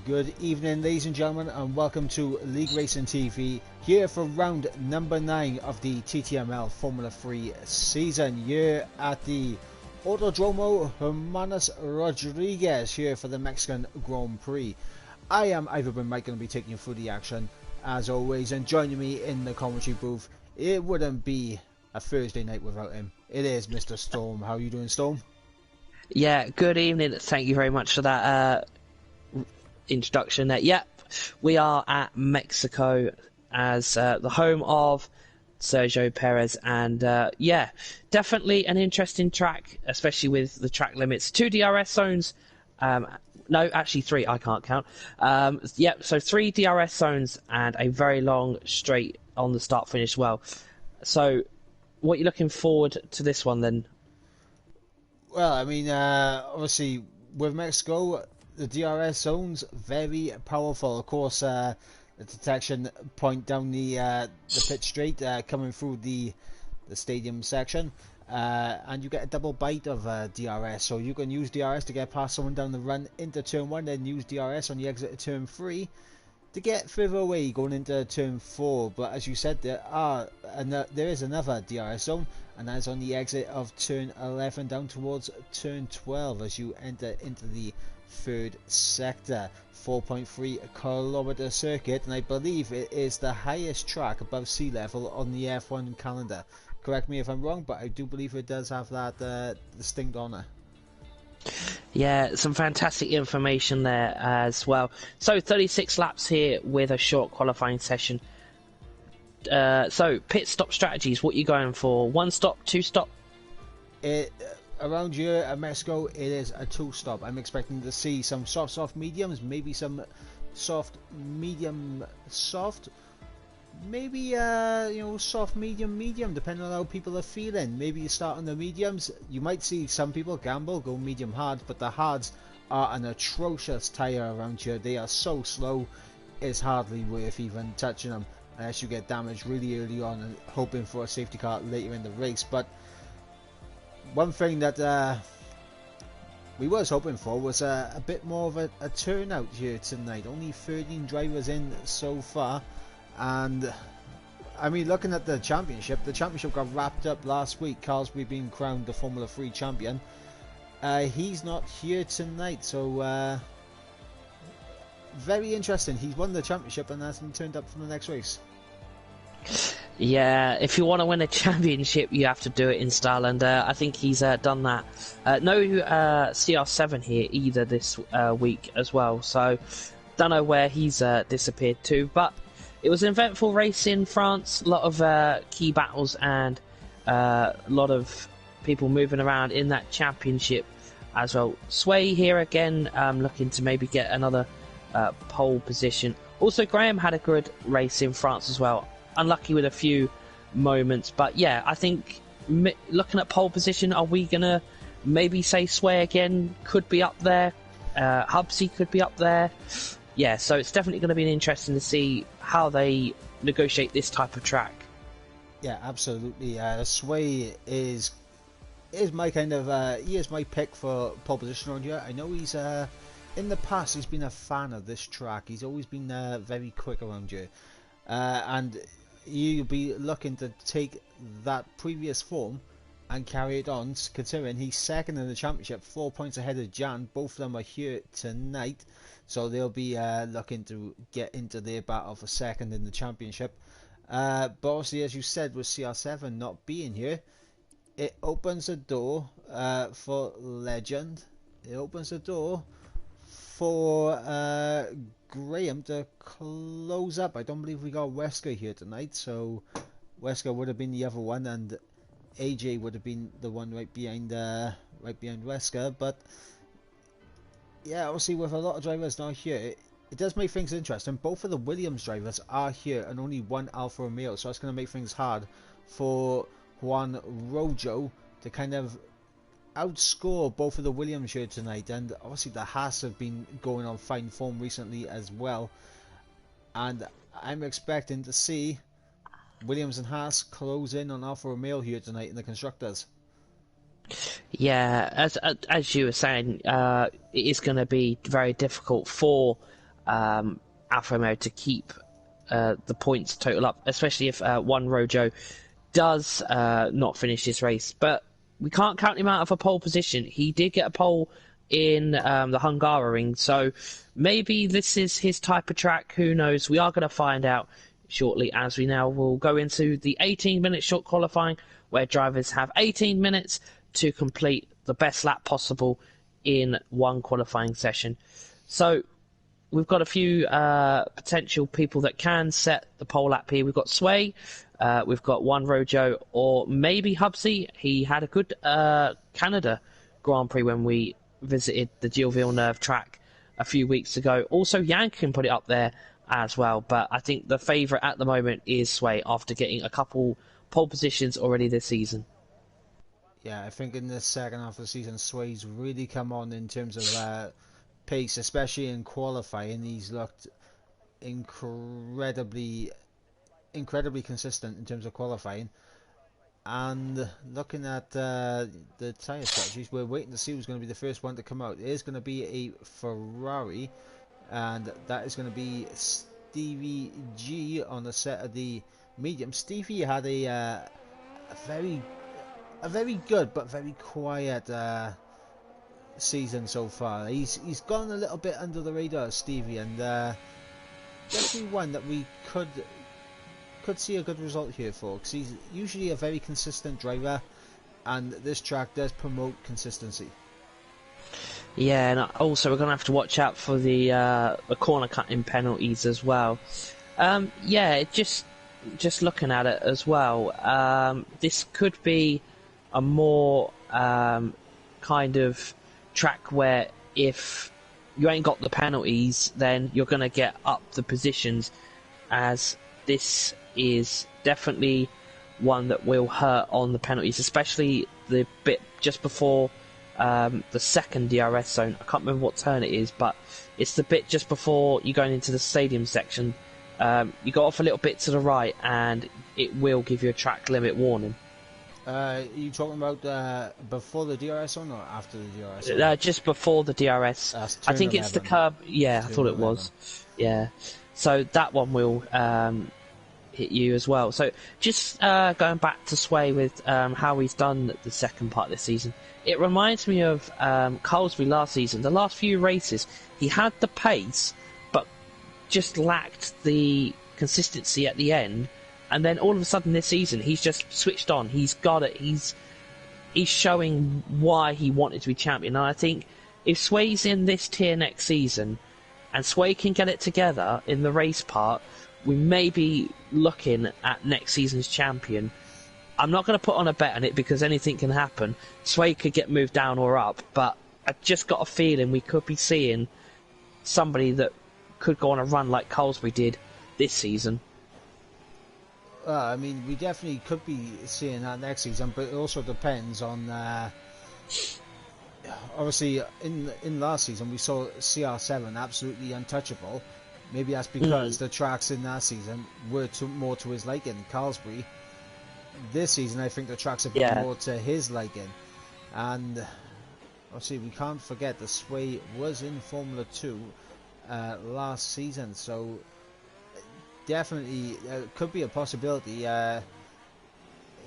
Good evening, ladies and gentlemen, and welcome to League Racing TV, here for round number 9 of the TTML Formula 3 season, here at the Autodromo Hermanos Rodriguez, here for the Mexican Grand Prix. I am Ivan Mike, going to be taking you through the action, as always, and joining me in the commentary booth. It wouldn't be a Thursday night without him. It is Mr. Storm. How are you doing, Storm? Yeah, good evening. Thank you very much for that introduction. Yep, we are at Mexico as the home of Sergio Perez, and yeah, definitely an interesting track, especially with the track limits. 2 DRS zones, no, actually 3, I can't count. Yep, so 3 DRS zones and a very long straight on the start finish. Well, so what are you looking forward to this one then? Well, I mean, obviously with Mexico, the DRS zones very powerful. Of course, the detection point down the pit straight, coming through the stadium section, and you get a double bite of DRS. So you can use DRS to get past someone down the run into turn 1, then use DRS on the exit of turn 3 to get further away going into turn 4. But as you said, there is another DRS zone, and that's on the exit of turn 11 down towards turn 12 as you enter into the third sector. 4.3 kilometer circuit, and I believe it is the highest track above sea level on the F1 calendar. Correct me if I'm wrong, but I do believe it does have that distinct honour. Yeah, some fantastic information there as well. So 36 laps here with a short qualifying session. So pit stop strategies, what are you going for? 1 stop, 2 stop? Around here at Mexico, it is a 2 stop. I'm expecting to see some soft mediums, maybe some soft medium soft, maybe soft medium, depending on how people are feeling. Maybe you start on the mediums. You might see some people gamble, go medium hard, but the hards are an atrocious tyre around here. They are so slow, it's hardly worth even touching them unless you get damaged really early on and hoping for a safety car later in the race. But one thing that we was hoping for was a bit more of a turnout here tonight. Only 13 drivers in so far, and I mean, looking at the championship got wrapped up last week. Carlsby being crowned the Formula 3 champion. He's not here tonight, so very interesting. He's won the championship and hasn't turned up for the next race. Yeah, if you want to win a championship, you have to do it in style, and I think he's done that. No CR7 here either this week as well, so don't know where he's disappeared to, but it was an eventful race in France, a lot of key battles and a lot of people moving around in that championship as well. Sway here again, looking to maybe get another pole position. Also, Graham had a good race in France as well. Unlucky with a few moments, but yeah, I think looking at pole position, are we gonna maybe say Sway again could be up there? Hubsy could be up there. Yeah, so it's definitely going to be interesting to see how they negotiate this type of track. Yeah, absolutely. Sway is my kind of he is my pick for pole position on here. I know he's in the past he's been a fan of this track. He's always been very quick around here, and you'll be looking to take that previous form and carry it on, considering he's second in the championship, 4 points ahead of Jan. Both of them are here tonight, so they'll be looking to get into their battle for second in the championship. But obviously, as you said, with CR7 not being here, it opens the door for Legend. It opens the door for Graham to close up. I don't believe we got Wesker here tonight, so Wesker would have been the other one, and AJ would have been the one right behind Wesker. But yeah, obviously with a lot of drivers not here, it does make things interesting. Both of the Williams drivers are here and only one Alfa Romeo, so that's going to make things hard for Juan Rojo to kind of outscore both of the Williams here tonight. And obviously the Haas have been going on fine form recently as well, and I'm expecting to see Williams and Haas close in on Alfa Romeo here tonight in the constructors. Yeah, as you were saying, it is going to be very difficult for Alfa Romeo to keep the points total up, especially if one Rojo does not finish this race. But we can't count him out of a pole position. He did get a pole in the Hungaroring, so maybe this is his type of track. Who knows? We are going to find out shortly, as we now will go into the 18-minute short qualifying, where drivers have 18 minutes to complete the best lap possible in one qualifying session. So we've got a few potential people that can set the pole lap here. We've got Sway, we've got Juan Rojo, or maybe Hubsy. He had a good Canada Grand Prix when we visited the Gilles Villeneuve track a few weeks ago. Also, Yank can put it up there as well, but I think the favourite at the moment is Sway after getting a couple pole positions already this season. Yeah, I think in the second half of the season, Sway's really come on in terms of pace, especially in qualifying. He's looked incredibly consistent in terms of qualifying. And looking at the tyre strategies, we're waiting to see who's going to be the first one to come out. It is going to be a Ferrari, and that is going to be Stevie G on the set of the medium. Stevie had a very good but very quiet season so far. He's gone a little bit under the radar, Stevie, and definitely one that we could see a good result here for, because he's usually a very consistent driver, and this track does promote consistency. Yeah, and also we're going to have to watch out for the corner cutting penalties as well. Yeah, just looking at it as well, this could be a more kind of track where if you ain't got the penalties, then you're going to get up the positions, as this is definitely one that will hurt on the penalties, especially the bit just before the second DRS zone. I can't remember what turn it is, but it's the bit just before you're going into the stadium section. You go off a little bit to the right and it will give you a track limit warning. Are you talking about before the DRS zone or after the DRS zone? Just before the DRS. I think 11. it's the curb. Yeah, I thought it 11. was. Yeah. So that one will hit you as well. So just going back to Sway with how he's done the second part of this season, it reminds me of Carlsbury last season. The last few races, he had the pace, but just lacked the consistency at the end. And then all of a sudden this season, he's just switched on. He's got it. He's showing why he wanted to be champion. And I think if Sway's in this tier next season, and Sway can get it together in the race part, we may be looking at next season's champion. I'm not going to put on a bet on it because anything can happen. Sway could get moved down or up, but I just got a feeling we could be seeing somebody that could go on a run like Carlsbury did this season. I mean, we definitely could be seeing that next season, but it also depends on. Obviously, in last season we saw CR7 absolutely untouchable. Maybe that's because the tracks in that season were more to his liking. Carlsbury, this season, I think the tracks have been more to his liking, and obviously we can't forget that Sway was in Formula 2 last season, so. Definitely could be a possibility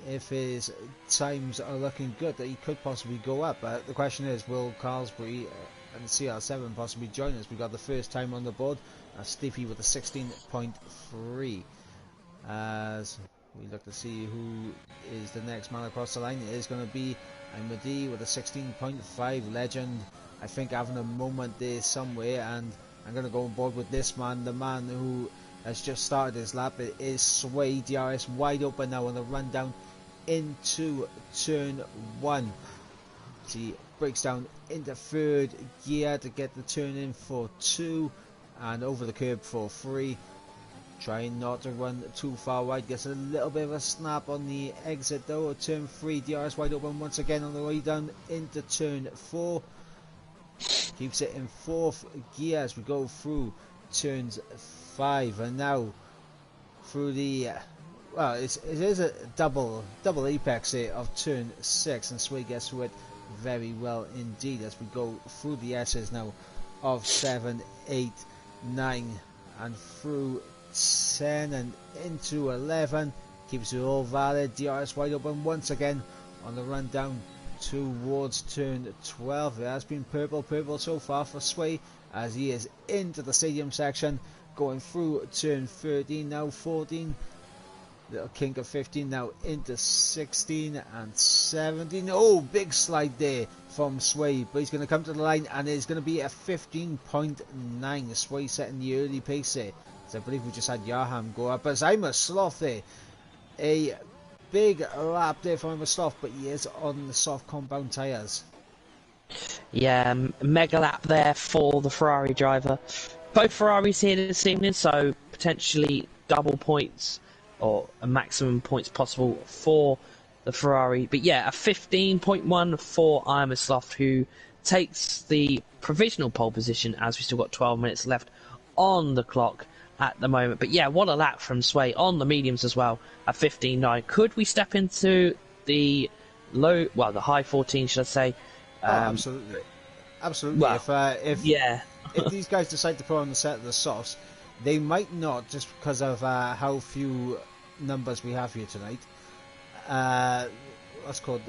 if his times are looking good that he could possibly go up. The question is, will Carlsbury and CR7 possibly join us? We got the first time on the board, Stiffy with a 16.3. As we look to see who is the next man across the line, it is going to be Imadi with a 16.5. Legend, I think, having a moment there somewhere, and I'm going to go on board with this man, the man who has just started his lap. It is Sway. DRS wide open now on the run down into turn 1. He breaks down into third gear to get the turn in for 2 and over the curb for 3. Trying not to run too far wide, gets a little bit of a snap on the exit though. Turn 3, DRS wide open once again on the way down into turn 4. Keeps it in 4th gear as we go through turns 5, and now through the well, it is a double apex here of turn 6, and Sway gets through it very well indeed as we go through the S's now of 7, 8 9 and through 10 and into 11. Keeps it all valid. DRS wide open once again on the run down towards turn 12. It has been purple so far for Sway as he is into the stadium section, going through turn 13, now 14. Little kink of 15, now into 16 and 17. Oh, big slide there from Sway, but he's going to come to the line and it's going to be a 15.9. Sway setting the early pace there. So I believe we just had Yaham go up as I'm a sloth there. A big lap there from a sloth, but he is on the soft compound tyres. Yeah, mega lap there for the Ferrari driver. Both Ferraris here this evening, so potentially double points or a maximum points possible for the Ferrari. But yeah, a 15.1 for I'm a Sloth, who takes the provisional pole position as we still got 12 minutes left on the clock at the moment. But yeah, what a lap from Sway on the mediums as well at 15.9. Could we step into the the high 14, should I say? Absolutely. Well, If these guys decide to put on the set of the softs, they might not, just because of how few numbers we have here tonight.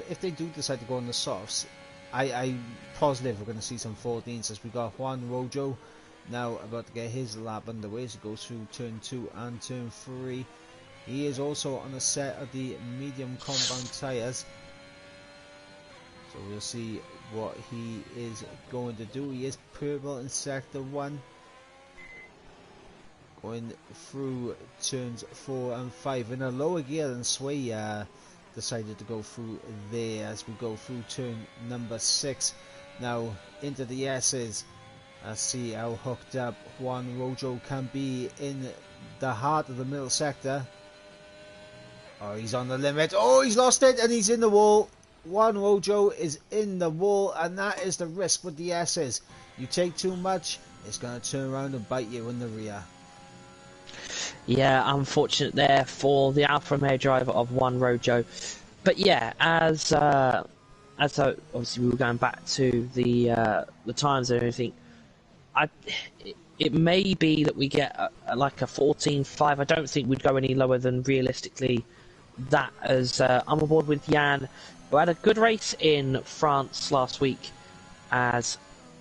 If they do decide to go on the softs, I'm positive we're going to see some 14s, as we got Juan Rojo now about to get his lap underway as he goes through turn 2 and turn 3. He is also on a set of the medium compound tyres, so we'll see what he is going to do. He is purple in sector 1, going through turns 4 and 5 in a lower gear than Sway decided to go through there as we go through turn number 6. Now into the S's. Let's see how hooked up Juan Rojo can be in the heart of the middle sector. Oh, he's on the limit. Oh, he's lost it and he's in the wall. Juan Rojo is in the wall, and that is the risk with the S's. You take too much, it's going to turn around and bite you in the rear. Yeah, unfortunate there for the Alfa Romeo driver of Juan Rojo. But yeah, as obviously we were going back to the times and everything, it may be that we get like a 14.5. I don't think we'd go any lower than realistically that, as I'm aboard with Jan, who had a good race in France last week, as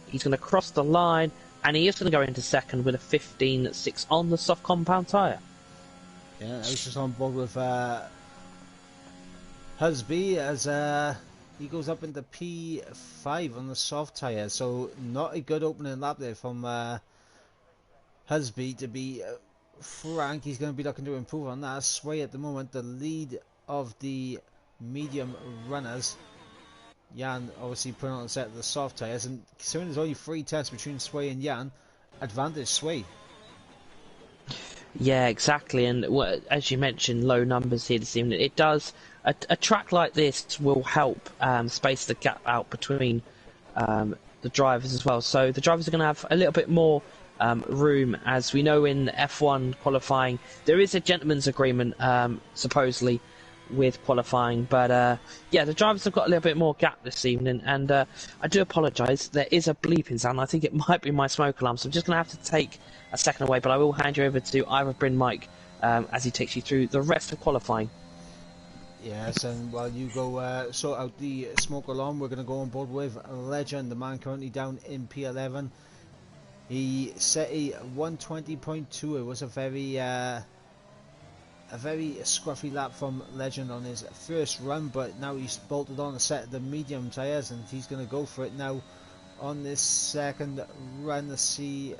he's going to cross the line and he is going to go into second with a 15.6 on the soft compound tyre. Yeah, I was just on board with Husby as he goes up into P5 on the soft tyre, so not a good opening lap there from Husby, to be frank. He's going to be looking to improve on that. Sway at the moment the lead of the medium runners. Jan obviously putting on a set of the soft tyres, and considering there's only 3 tests between Sway and Jan, advantage Sway. Yeah, exactly, and as you mentioned, low numbers here this evening. It does, a track like this will help space the gap out between the drivers as well. So the drivers are going to have a little bit more room, as we know in F1 qualifying there is a gentleman's agreement supposedly with qualifying, but yeah, the drivers have got a little bit more gap this evening, and I do apologise, there is a bleeping sound. I think it might be my smoke alarm, so I'm just going to have to take a second away, but I will hand you over to Ira Bryn Mike as he takes you through the rest of qualifying. Yes, and while you go sort out the smoke alarm, we're going to go on board with Legend, the man currently down in P11. He set a 120.2. It was a very scruffy lap from Legend on his first run, but now he's bolted on a set of the medium tyres and he's going to go for it now on this second run. Let's see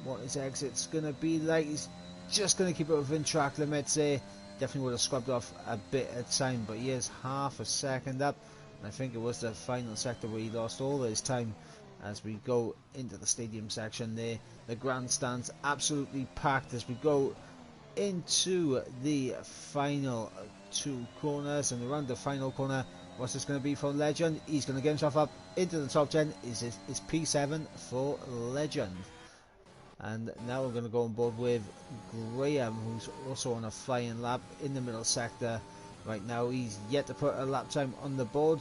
what his exit's going to be like. He's just going to keep it within track limits there. Definitely would have scrubbed off a bit of time, but he is half a second up, and I think it was the final sector where he lost all his time. As we go into the stadium section there, the grandstand's absolutely packed as we go into the final 2 corners, and around the final corner, what's this going to be for Legend? He's going to get himself up into the top 10. It's P7 for Legend. And now we're going to go on board with Graham, who's also on a flying lap in the middle sector right now. He's yet to put a lap time on the board.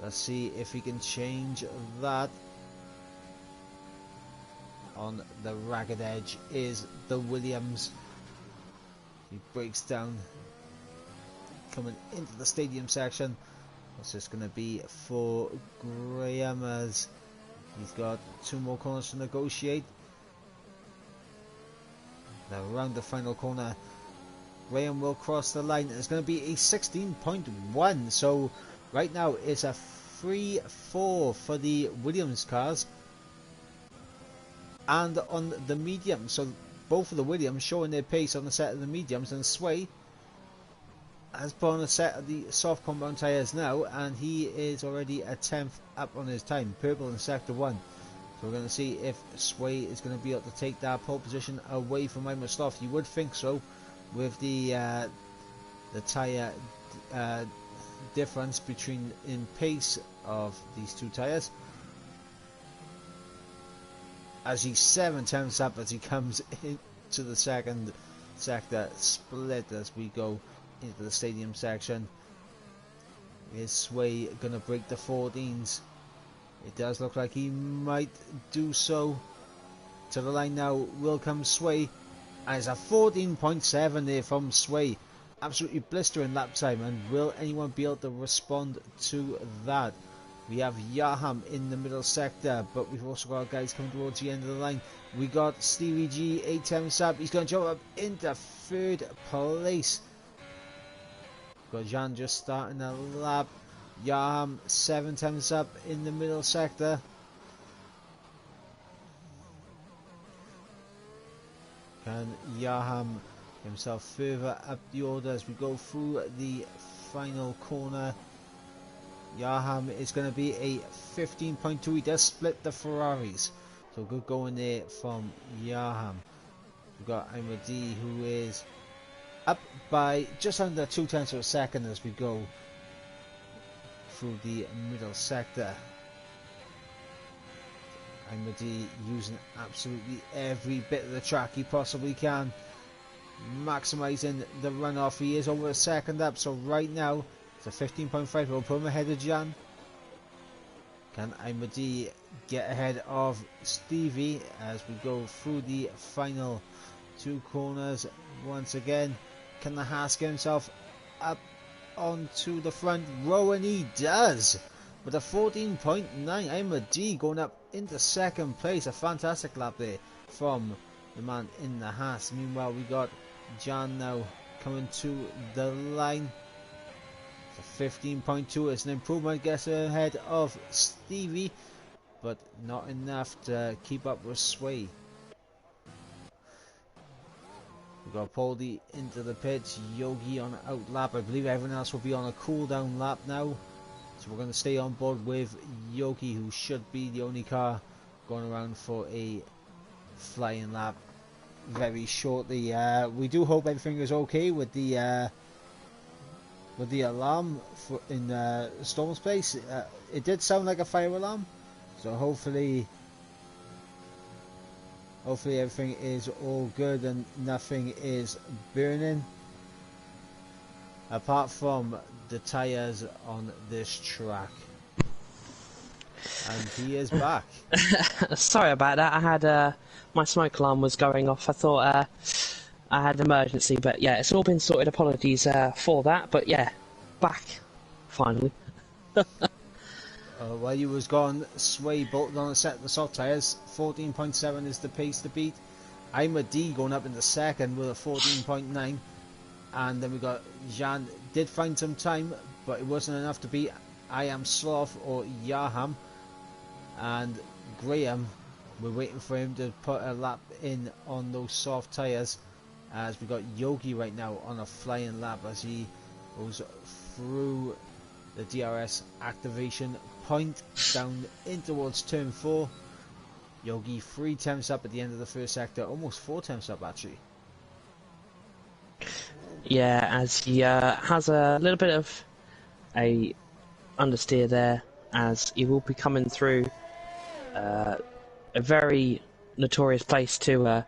Let's see if he can change that. on the ragged edge is the Williams. He breaks down, coming into the stadium section. What's this going to be for Graham, as he's got 2 more corners to negotiate. Now around the final corner, Graham will cross the line. It's going to be a 16.1. So right now it's a 3-4 for the Williams cars. And on the medium, so both of the Williams showing their pace on the set of the mediums, and Sway has put on a set of the soft compound tyres now, and he is already a 10th up on his time, purple in sector 1. So we're going to see if Sway is going to be able to take that pole position away from Microsoft. You would think so, with the tyre difference between in pace of these 2 tyres. As he's 7 tenths up as he comes into the second sector split as we go into the stadium section. Is Sway going to break the 14s? It does look like he might do so. To the line now will come Sway. And it's a 14.7 there from Sway. Absolutely blistering lap time. And will anyone be able to respond to that? We have Yaham in the middle sector, but we've also got guys coming towards the end of the line. We got Stevie G, 8 tenths up. He's going to jump up into 3rd place. Got Jan just starting a lap. Yaham 7 tenths up in the middle sector. Can Yaham himself further up the order as we go through the final corner? Yaham is going to be a 15.2. He does split the Ferraris, so good going there from Yaham. We've got Imadi, who is up by just under 2 tenths of a second as we go through the middle sector. Imadi using absolutely every bit of the track he possibly can, maximising the runoff. He is over a second up, so right now it's a 15.5. We'll put him ahead of Jan. Can Imadi get ahead of Stevie as we go through the final 2 corners once again? Can the Haas get himself up onto the front row? And he does, with a 14.9. Imadi going up into 2nd place. A fantastic lap there from the man in the Haas. Meanwhile, we got Jan now coming to the line. 15.2. It's an improvement, gets ahead of Stevie, but not enough to keep up with Sway. We've got Poldy into the pits, Yogi on an out lap. I believe everyone else will be on a cool down lap now, so we're going to stay on board with Yogi, who should be the only car going around for a flying lap very shortly. We do hope everything is okay with the alarm in Storm's place. It did sound like a fire alarm, so hopefully everything is all good and nothing is burning, apart from the tyres on this track. And he is back. Sorry about that. I had my smoke alarm was going off. I thought I had an emergency, but yeah, it's all been sorted. Apologies for that, but yeah, back finally. While you was gone, Sway bolted on a set of the soft tyres. 14.7 is the pace to beat. Imadi going up into 2nd with a 14.9, and then we got Jan did find some time, but it wasn't enough to beat I Am Sloth or Yaham, and Graham. We're waiting for him to put a lap in on those soft tyres, as we got Yogi right now on a flying lap as he goes through the DRS activation point down in towards turn 4. Yogi 3 tenths up at the end of the first sector, almost 4 tenths up actually. Yeah, as he has a little bit of a understeer there, as he will be coming through a very notorious place to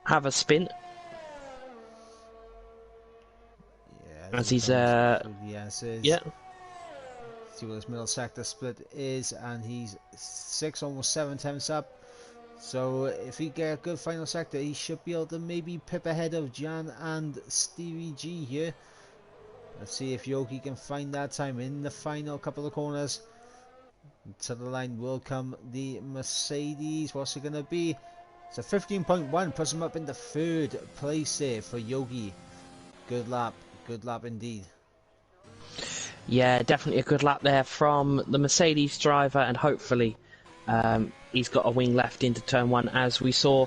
have a spin. Yeah, as he's yeah. See what this middle sector split is, and he's 6, almost 7 tenths up. So if he get a good final sector, he should be able to maybe pip ahead of Jan and Stevie G here. Let's see if Yogi can find that time in the final couple of corners. To the line will come the Mercedes. What's it going to be? It's a 15.1, puts him up in the third place there for Yogi. Good lap indeed. Yeah, definitely a good lap there from the Mercedes driver, and hopefully he's got a wing left into turn 1, as we saw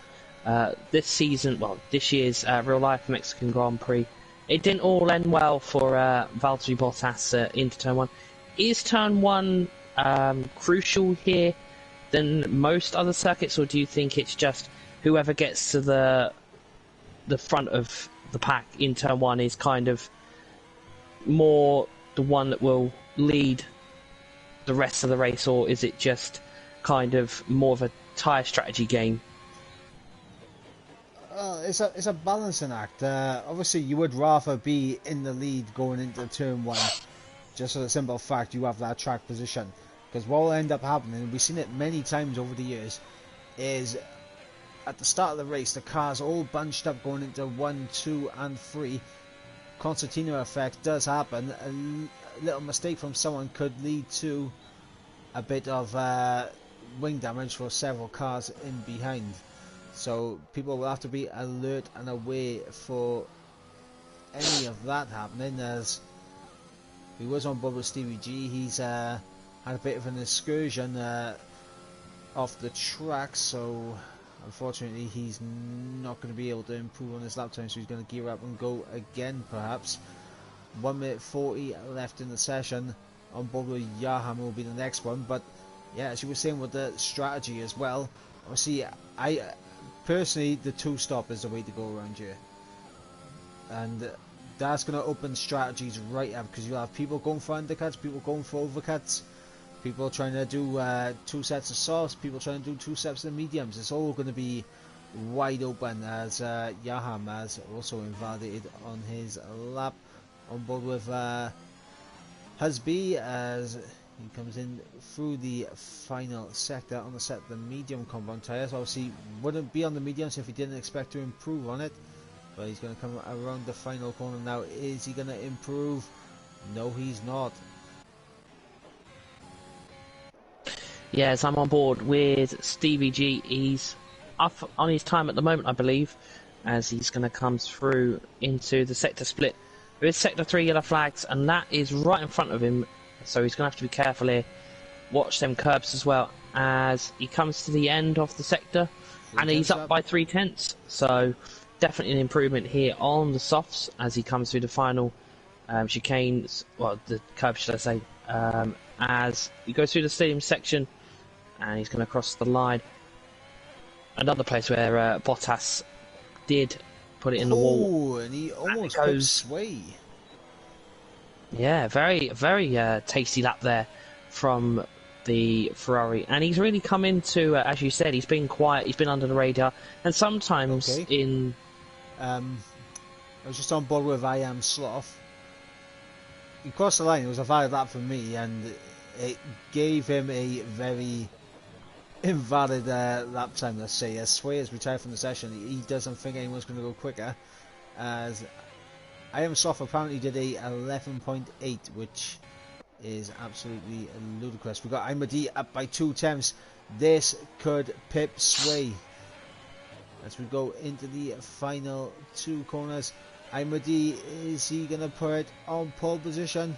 this season, well, this year's real life Mexican Grand Prix. It didn't all end well for Valtteri Bottas into turn 1. Is turn 1 crucial here than most other circuits, or do you think it's just whoever gets to the front of the pack in turn 1 is kind of more the one that will lead the rest of the race, or is it just kind of more of a tyre strategy game? It's a balancing act. Obviously, you would rather be in the lead going into turn 1, just for the simple fact you have that track position. Because what will end up happening, and we've seen it many times over the years, is at the start of the race, the cars all bunched up going into 1, 2 and 3. Concertina effect does happen. A little mistake from someone could lead to a bit of wing damage for several cars in behind. So people will have to be alert and aware for any of that happening, as he was on board with Stevie G. He's had a bit of an excursion off the track, so unfortunately he's not going to be able to improve on his lap time, so he's going to gear up and go again perhaps. 1 minute 40 left in the session. On board with Yaham will be the next one, but yeah, as you were saying with the strategy as well, obviously I personally, the 2-stop is the way to go around here, and that's going to open strategies right up, because you'll have people going for undercuts, people going for overcuts, people trying to do 2 sets of softs, people trying to do 2 sets of mediums. It's all going to be wide open, as Yaham has also invalidated on his lap. On board with Husby, as he comes in through the final sector on the set of the medium compound tyres. Obviously wouldn't be on the mediums if he didn't expect to improve on it, but he's going to come around the final corner now. Is he going to improve? No, he's not. Yes, I'm on board with Stevie G. He's up on his time at the moment, I believe, as he's going to come through into the sector split. There is sector 3 yellow flags, and that is right in front of him, so he's going to have to be careful here. Watch them curbs as well as he comes to the end of the sector, and he's up by 3/10, so definitely an improvement here on the softs as he comes through the final chicanes, well, the curb should I say, as he goes through the stadium section, and he's going to cross the line. Another place where Bottas did put it in the wall. Oh, and he almost goes sway. Yeah, very, very tasty lap there from the Ferrari, and he's really come into, as you said, he's been quiet, he's been under the radar, and sometimes in... I was just on board with I Am Sloth. He crossed the line, it was a valid lap for me, and it gave him a very invalid lap time, let's say. As Sway has retired from the session, he doesn't think anyone's going to go quicker, as I Am Sloth apparently did a 11.8, which is absolutely ludicrous. We've got Imadi up by 2/10. This could pip Sway as we go into the final 2 corners. Imadi, is he going to put it on pole position?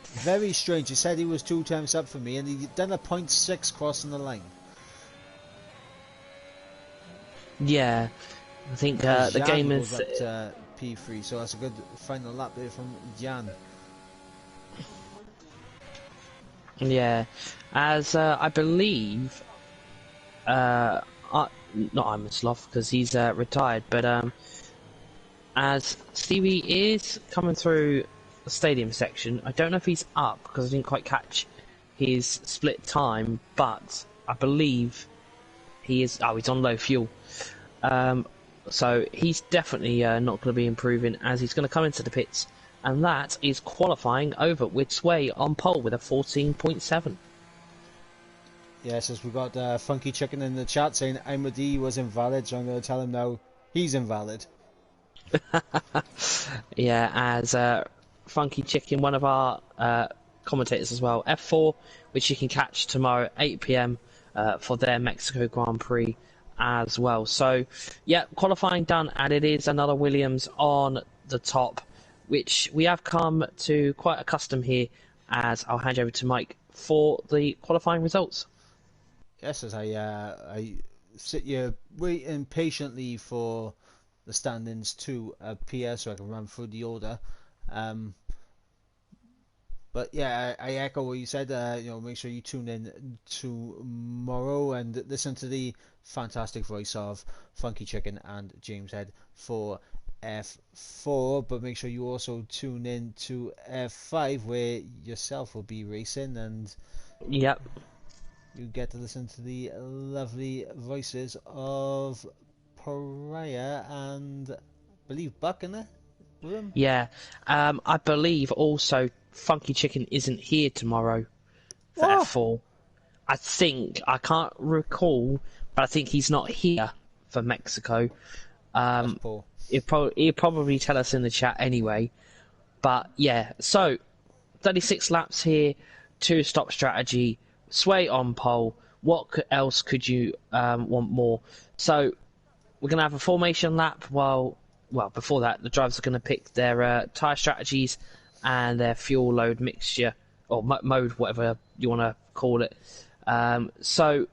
Very strange. He said he was 2/10 up for me, and he done a 0.6 crossing the line. Yeah, I think the game is up to P3, so that's a good final lap there from Jan. Yeah, as I believe, not I'm a sloth because he's retired, but as Stevie is coming through the stadium section, I don't know if he's up because I didn't quite catch his split time, but I believe he is. Oh, he's on low fuel. So he's definitely not going to be improving, as he's going to come into the pits and that is qualifying over with Sway on pole with a 14.7. Yes, as we got Funky Chicken in the chat saying Imad was invalid, so I'm going to tell him now he's invalid. Yeah, as Funky Chicken, one of our commentators as well, F4, which you can catch tomorrow 8 p.m. For their Mexico Grand Prix as well. So, yeah, qualifying done, and it is another Williams on the top, which we have come to quite accustomed here, as I'll hand you over to Mike for the qualifying results. Yes, as I sit here waiting patiently for the standings to appear so I can run through the order. But yeah, I echo what you said. Make sure you tune in tomorrow and listen to the fantastic voice of Funky Chicken and James Head for F4. But make sure you also tune in to F5, where yourself will be racing, and yep, you get to listen to the lovely voices of Pariah and I believe Buck in there with him. Yeah, I believe also Funky Chicken isn't here tomorrow for F4. I think, I can't recall, but I think he's not here for Mexico. He'll probably tell us in the chat anyway. But yeah, so 36 laps here, 2-stop strategy, Sway on pole. What else could you want more? So we're going to have a formation lap well, before that, the drivers are going to pick their tyre strategies and their fuel load mixture, or mode, whatever you want to call it. So,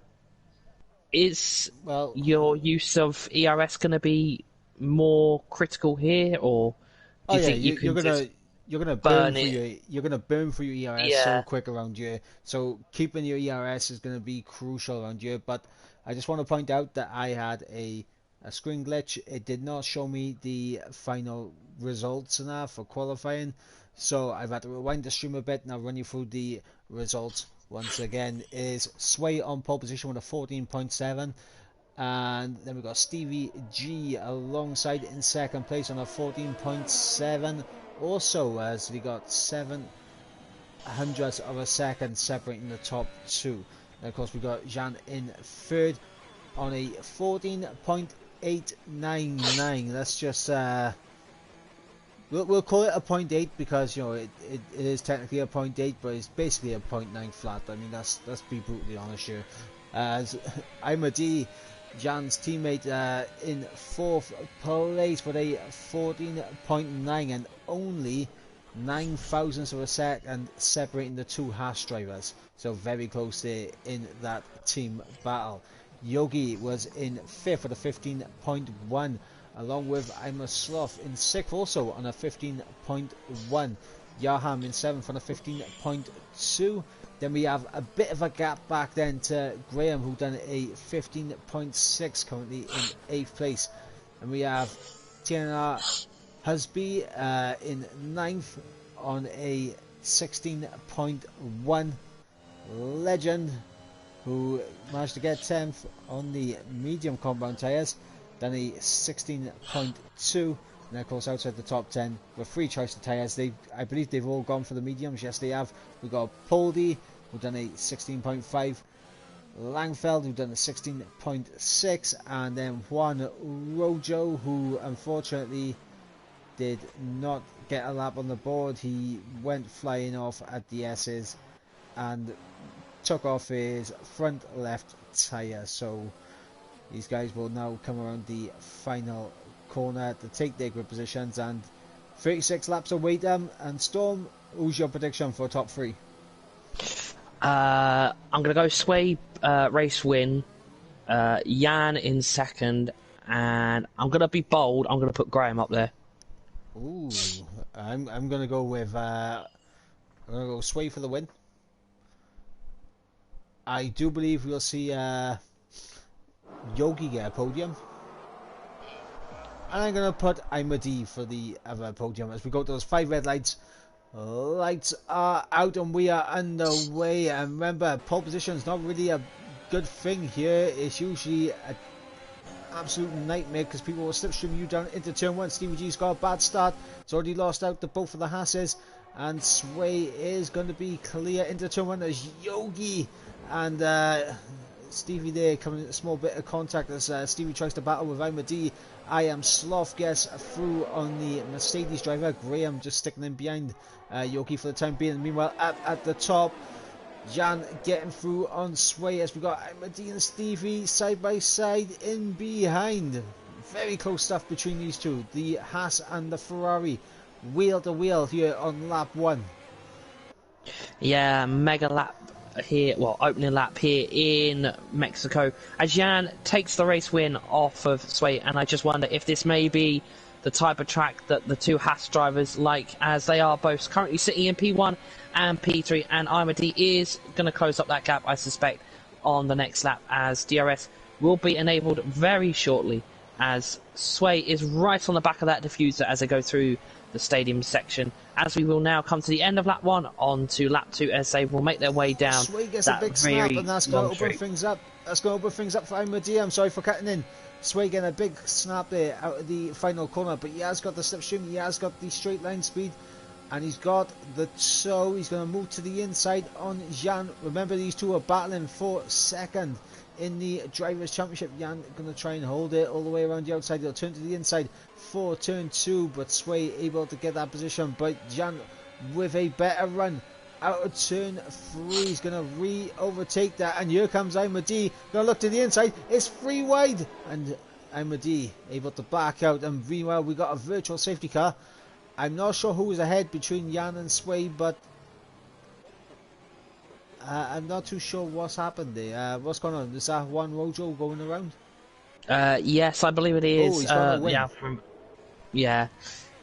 is your use of ERS going to be more critical here, or do you think you're gonna burn through your ERS so quick around here? So keeping your ERS is gonna be crucial around here. But I just want to point out that I had a screen glitch. It did not show me the final results and that for qualifying, so I've had to rewind the stream a bit and I'll run you through the results once again. Is Sway on pole position with a 14.7, and then we've got Stevie G alongside in second place on a 14.7 also, as we got 7 hundredths of a second separating the top two. And of course we got Jean in third on a 14.899. Let's just we'll call it a 0.8 because it is technically a 0.8, but it's basically a 0.9 flat. I mean, let's be brutally honest here. As Imad, Jan's teammate, in fourth place with a 14.9 and only 9 thousandths of a second separating the two Haas drivers. So very close there in that team battle. Yogi was in 5th with a 15.1, along with I'm Sloth in 6th also on a 15.1. Yaham in 7th on a 15.2. Then we have a bit of a gap back then to Graham, who done a 15.6, currently in 8th place. And we have TNR Husby in 9th on a 16.1. Legend, who managed to get 10th on the medium compound tyres, done a 16.2. And of course outside the top 10 with 3 choice of tyres. I believe they've all gone for the mediums. Yes, they have. We've got Poldy, who've done a 16.5. Langfeld, who've done a 16.6. And then Juan Rojo, who unfortunately did not get a lap on the board. He went flying off at the S's and took off his front left tyre. So these guys will now come around the final corner to take their grid positions, and 36 laps await them. And Storm, who's your prediction for top 3? I'm going to go Sway race win, Jan in second, and I'm going to be bold, I'm going to put Graham up there. Ooh, I'm going to go with I'm going to go Sway for the win. I do believe we'll see Yogi get a podium. And I'm going to put Imad for the other podium as we go to those 5 red lights. Lights are out and we are underway. And remember, pole position is not really a good thing here. It's usually absolute nightmare because people will slipstream you down into turn 1. Stevie G's got a bad start. It's already lost out to both of the Hasses. And Sway is going to be clear into turn 1 as Yogi and Stevie there coming in a small bit of contact as Stevie tries to battle with Imadi. I am Sloth gets through on the Mercedes driver. Graham just sticking in behind Yogi for the time being. Meanwhile, at the top, Jan getting through on Sway as we got Imadi and Stevie side by side in behind. Very close stuff between these two. The Haas and the Ferrari. Wheel to wheel here on lap 1. Yeah, mega lap here, well, opening lap here in Mexico as Jan takes the race win off of Sway, and I just wonder if this may be the type of track that the two Haas drivers like, as they are both currently sitting in P1 and P3, and Imadi is going to close up that gap, I suspect, on the next lap, as DRS will be enabled very shortly, as Sway is right on the back of that diffuser as they go through the stadium section, as we will now come to the end of lap 1 on to lap 2 as they will make their way down. Sway gets a big snap and that's going to open things up. That's going to open things up for Imadi. I'm sorry for cutting in. Sway getting a big snap there out of the final corner, but he has got the slipstream, he has got the straight line speed, and he's got the toe. He's going to move to the inside on Jan. Remember, these two are battling for second in the Drivers' Championship. Jan going to try and hold it all the way around the outside. He'll turn to the inside for turn 2, but Sway able to get that position. But Jan with a better run out of turn 3. He's going to re-overtake that. And here comes Imadi. Going to look to the inside. It's 3 wide. And Imadi able to back out. And meanwhile, we got a virtual safety car. I'm not sure who was ahead between Jan and Sway, but I'm not too sure what's happened there. What's going on? Is that Juan Rojo going around? Yes, I believe it is. Oh, he's going to win. Yeah,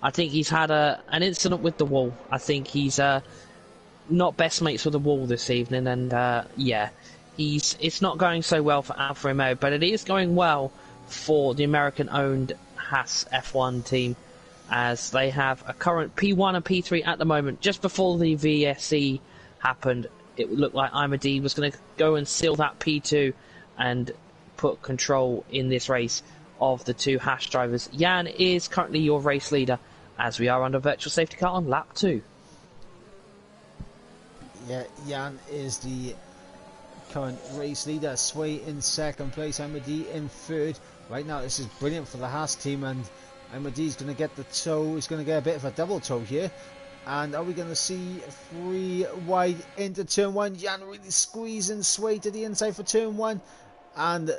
I think he's had an incident with the wall. I think he's not best mates with the wall this evening, and yeah, it's not going so well for Alfa Romeo, but it is going well for the American-owned Haas F1 team, as they have a current P1 and P3 at the moment. Just before the VSC happened, it looked like Imadi was going to go and seal that P2 and put control in this race of the two Haas drivers. Jan is currently your race leader, as we are under virtual safety car on lap 2. Yeah, Jan is the current race leader. Sway in second place, Imadi in third. Right now, this is brilliant for the Haas team, and Imadi's going to get the toe. He's going to get a bit of a double toe here. And are we going to see 3 wide into turn 1? Jan really squeezing Sway to the inside for turn 1. And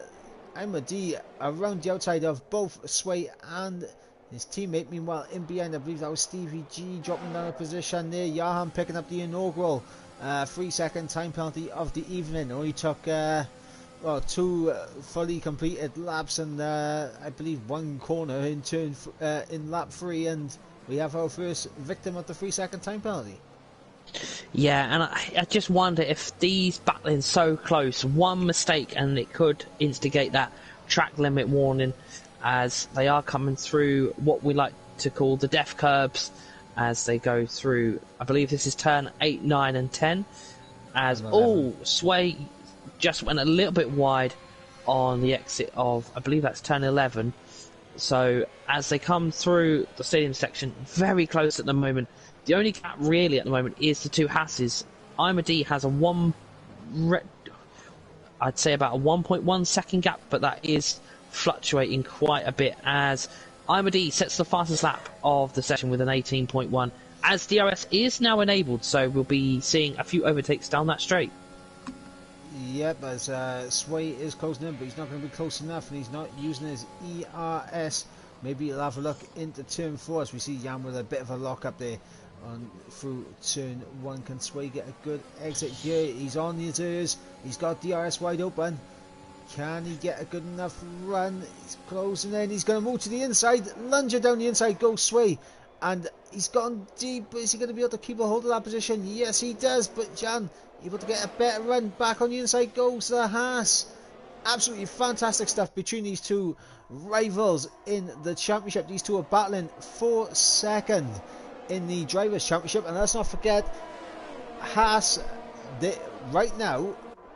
Imadi around the outside of both Sway and his teammate. Meanwhile, in behind, I believe that was Stevie G dropping down a position there. Jahan picking up the inaugural 3-second time penalty of the evening. Only took well, 2 fully completed laps and I believe 1 corner in turn in lap 3, and we have our first victim of the 3-second time penalty. Yeah, and I just wonder if these battling so close, one mistake and it could instigate that track limit warning, as they are coming through what we like to call the death curbs as they go through. I believe this is turn 8, 9 and 10, as Sway just went a little bit wide on the exit of, I believe that's turn 11. So as they come through the stadium section, very close at the moment. The only gap really at the moment is the two Hasses. Imadi has I'd say about a 1.1 second gap, but that is fluctuating quite a bit, as Imadi sets the fastest lap of the session with an 18.1, as DRS is now enabled, so we'll be seeing a few overtakes down that straight. Yep, as Sway is closing in, but he's not going to be close enough, and he's not using his ERS. Maybe he'll have a look into turn 4 as we see Jan with a bit of a lock up there on through turn 1. Can Sway get a good exit here? He's on his ears. He's got DRS wide open. Can he get a good enough run? He's closing in. He's going to move to the inside. Lunger down the inside. Go Sway. And he's gone deep. Is he going to be able to keep a hold of that position? Yes, he does. But Jan able to get a better run. Back on the inside goes the Haas. Absolutely fantastic stuff between these two rivals in the championship. These two are battling for second in the Drivers' Championship. And let's not forget, Haas, right now,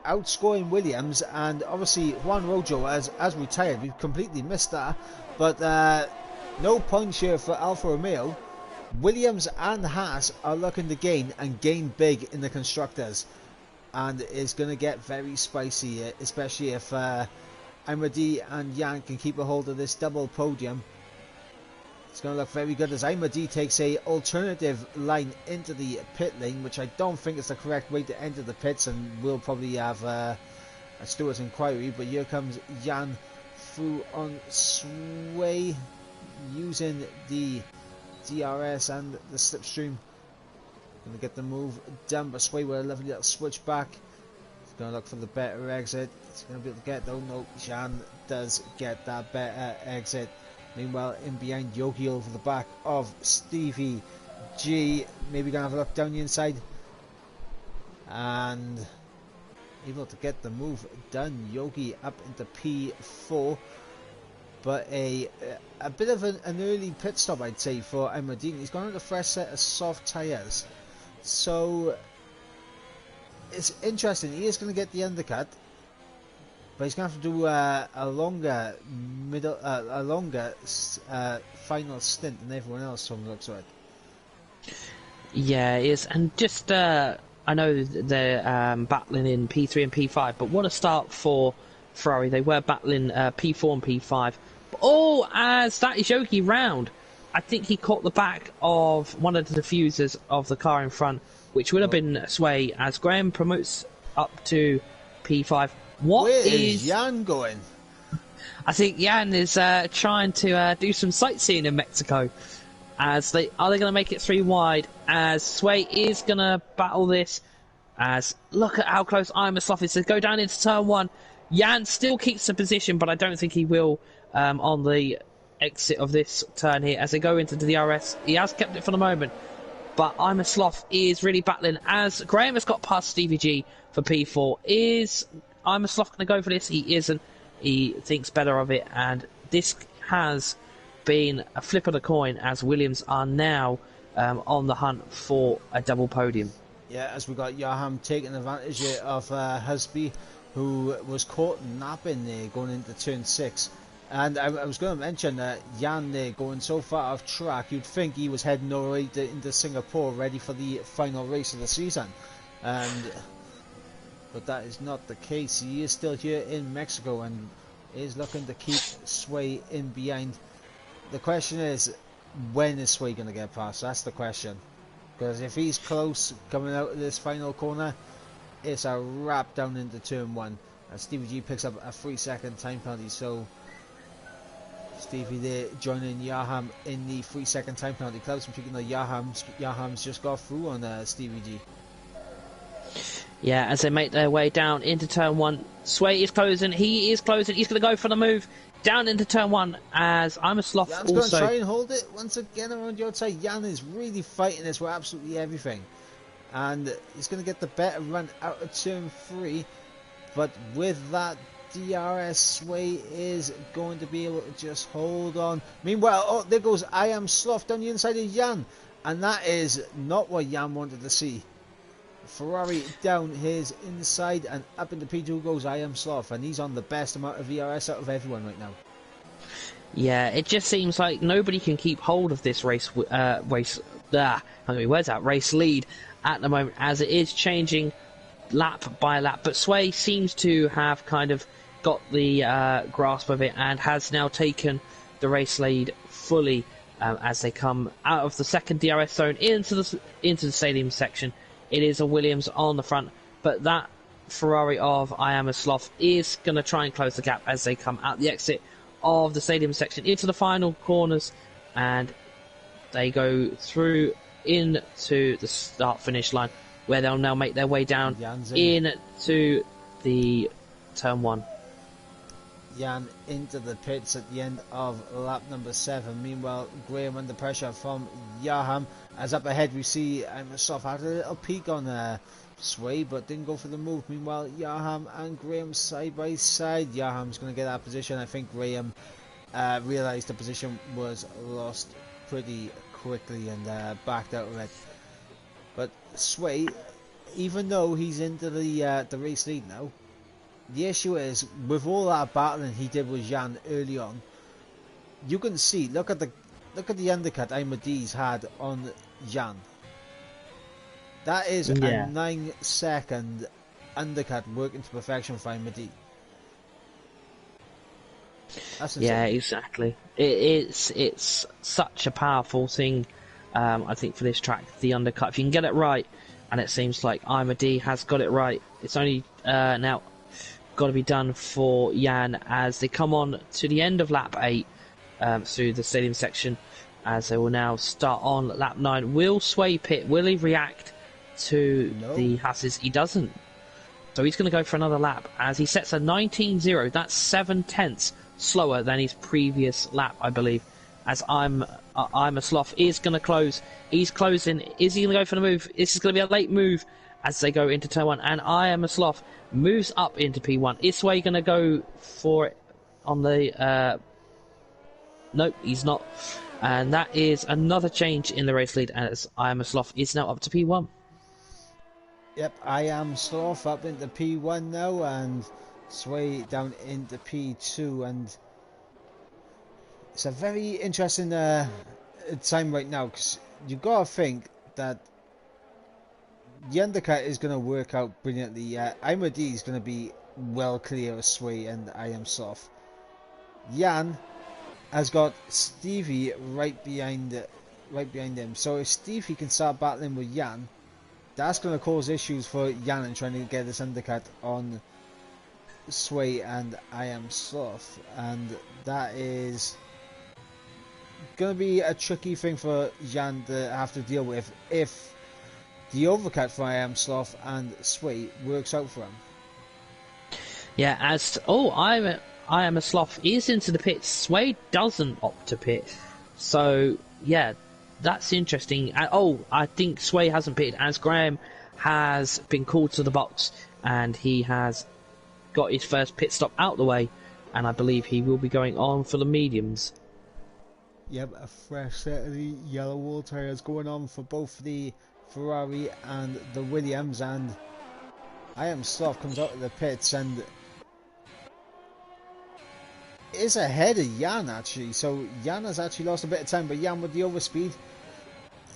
outscoring Williams, and obviously Juan Rojo has retired. We've completely missed that, but no points here for Alfa Romeo. Williams and Haas are looking to gain big in the constructors, and it's going to get very spicy, especially if Imadi and Jan can keep a hold of this double podium. It's going to look very good as Imadi takes a alternative line into the pit lane, which I don't think is the correct way to enter the pits, and we'll probably have a Stewart's inquiry. But here comes Jan through on Sway using the DRS and the slipstream. Going to get the move done, but Sway with a lovely little switch back. He's going to look for the better exit. He's going to be able to get, though. No, Jan does get that better exit. Meanwhile, in behind, Yogi over the back of Stevie G. Maybe going to have a look down the inside. And able to get the move done. Yogi up into P4. But a bit of an early pit stop, I'd say, for Imadi. He's gone on a fresh set of soft tyres. So it's interesting. He is going to get the undercut. But he's going to have to do a longer final stint than everyone else from the looks of it. Yeah, it is. And just, I know they're battling in P3 and P5, but what a start for Ferrari. They were battling P4 and P5. But, as that is Yogi round, I think he caught the back of one of the diffusers of the car in front, which would have been Sway, as Graham promotes up to P5. Where is Jan going? I think Jan is trying to do some sightseeing in Mexico. Are they going to make it 3 wide? As Sway is going to battle this. As look at how close Imerslov is to go down into turn 1. Jan still keeps the position, but I don't think he will on the exit of this turn here. As they go into the DRS, he has kept it for the moment. But Imerslov is really battling. As Graham has got past Stevie G for P4. Is Imerslov going to go for this? He isn't. He thinks better of it, and this has been a flip of the coin as Williams are now on the hunt for a double podium. Yeah, as we got Yaham taking advantage of Husby, who was caught napping there going into turn 6. And I was going to mention that Jan there going so far off track, you'd think he was heading all the way into Singapore, ready for the final race of the season. But that is not the case. He is still here in Mexico and is looking to keep Sway in behind. The question is, when is Sway going to get past? That's the question. Because if he's close coming out of this final corner, it's a wrap down into turn 1. And Stevie G picks up a 3-second time penalty. So Stevie there joining Yaham in the 3-second time penalty club. So speaking of Yaham's just got through on Stevie G. Yeah, as they make their way down into turn 1, Sway is closing. He is closing. He's going to go for the move down into turn 1 as Imerslov Jan's also going to try and hold it once again around the outside. Jan is really fighting this with absolutely everything, and he's going to get the better run out of turn 3. But with that DRS, Sway is going to be able to just hold on. Meanwhile, there goes Imerslov down the inside of Jan, and that is not what Jan wanted to see. Ferrari down his inside, and up into P2 goes Imerslov, and he's on the best amount of ERS out of everyone right now. Yeah, it just seems like nobody can keep hold of this race lead at the moment, as it is changing lap by lap. But Sway seems to have kind of got the grasp of it and has now taken the race lead fully as they come out of the second DRS zone into the stadium section. It is a Williams on the front, but that Ferrari of Imerslov is going to try and close the gap as they come out the exit of the stadium section into the final corners, and they go through into the start-finish line, where they'll now make their way down into the turn 1. Jan into the pits at the end of lap number 7. Meanwhile, Graham under pressure from Yaham. As up ahead we see Imerslov had a little peek on Sway, but didn't go for the move. Meanwhile, Yaham and Graham side by side. Yaham's going to get that position. I think Graham realised the position was lost pretty quickly and backed out of it. But Sway even though he's into the race lead now, the issue is with all that battling he did with Jan early on. You can see, look at the undercut Ahmadi's had on Jan. That is a 9-second undercut working to perfection for Ahmadi. Yeah, exactly. It's such a powerful thing. I think for this track, the undercut. If you can get it right, and it seems like Ahmadi has got it right. It's only now got to be done for Jan as they come on to the end of lap 8 through the stadium section, as they will now start on lap 9. Will Sway pit? Will he react to the Hasses? He doesn't. So he's going to go for another lap as he sets a 19.0. That's 7/10 slower than his previous lap, I believe. As I'm a Sloth is going to close. He's closing. Is he going to go for the move? This is going to be a late move as they go into turn 1. And I am a Sloth moves up into P1. Is Sway going to go for it on the... Nope, he's not. And that is another change in the race lead as I am a Sloth is now up to P1. Yep, I am Sloth up into P1 now, and Sway down into P2, and it's a very interesting time right now, because you've got to think that the undercut is going to work out brilliantly. Ahmadi is going to be well clear of Sway, and I am Sloth. Jan has got Stevie right behind him, so if Stevie can start battling with Jan, that's going to cause issues for Jan in trying to get this undercut on Sway and I am Sloth, and that is going to be a tricky thing for Jan to have to deal with if the overcut for I am Sloth and Sway works out for him. Yeah, as I am a Sloth is into the pit. Sway doesn't opt to pit, so yeah. That's interesting. I think Sway hasn't pitted as Graham has been called to the box and he has got his first pit stop out the way, and I believe he will be going on for the mediums. Yep, a fresh set of the yellow wall tyres going on for both the Ferrari and the Williams, and I am Sloth comes out of the pits and is ahead of Jan actually, so Jan has actually lost a bit of time, but Jan with the overspeed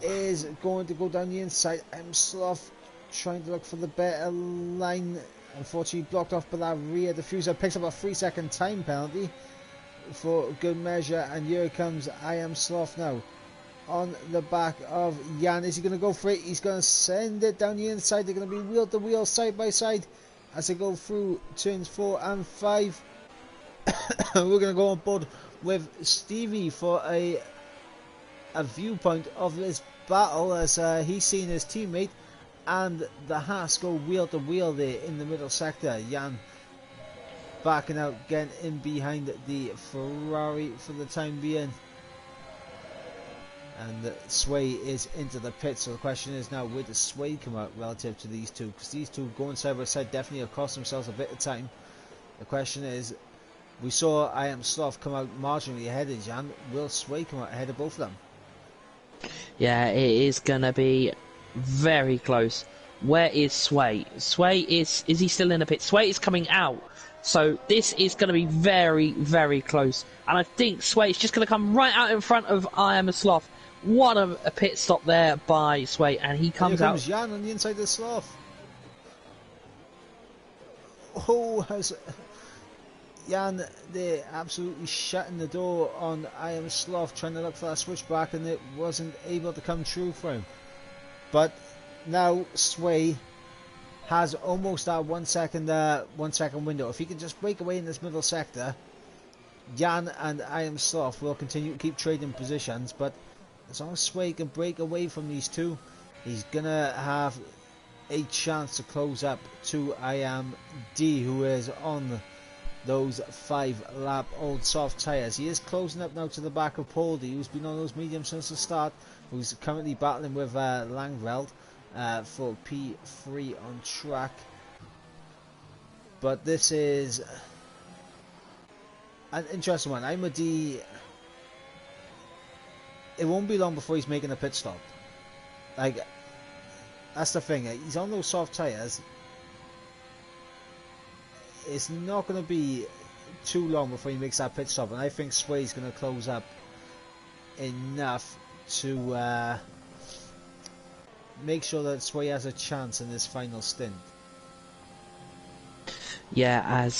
is going to go down the inside. I'm Sloth trying to look for the better line, unfortunately blocked off by that rear diffuser, picks up a 3-second time penalty for good measure, and here comes I am Sloth now on the back of Jan. Is he going to go for it? He's going to send it down the inside. They're going to be wheel to wheel, side by side as they go through turns 4 and 5. We're going to go on board with Stevie for a viewpoint of this battle as he's seen his teammate and the Haas go wheel to wheel there in the middle sector. Jan backing out, getting in behind the Ferrari for the time being, and Sway is into the pit. So the question is now, where does Sway come out relative to these two, because these two going side by side definitely have cost themselves a bit of time. The question is, we saw I am Sloth come out marginally ahead of Jan. Will Sway come out ahead of both of them? Yeah, it is going to be very close. Where is Sway? Sway is he still in the pit? Sway is coming out. So this is going to be very, very close. And I think Sway is just going to come right out in front of I am a Sloth. What a pit stop there by Sway. And he comes out. Here comes Jan on the inside of the Sloth. Oh, has Jan there absolutely shutting the door on I am Sloth, trying to look for that switchback, and it wasn't able to come true for him. But now Sway has almost that 1 second window. If he can just break away in this middle sector, Jan and I am Sloth will continue to keep trading positions, but as long as Sway can break away from these two, he's gonna have a chance to close up to I am D, who is on those 5-lap old soft tyres. He is closing up now to the back of Poldy, who's been on those mediums since the start, who's currently battling with Langveld for P3 on track. But this is an interesting one. Ahmadi, it won't be long before he's making a pit stop. Like, That's the thing. He's on those soft tyres. It's not going to be too long before he makes that pit stop, and I think Sway's going to close up enough to make sure that Sway has a chance in this final stint. Yeah, as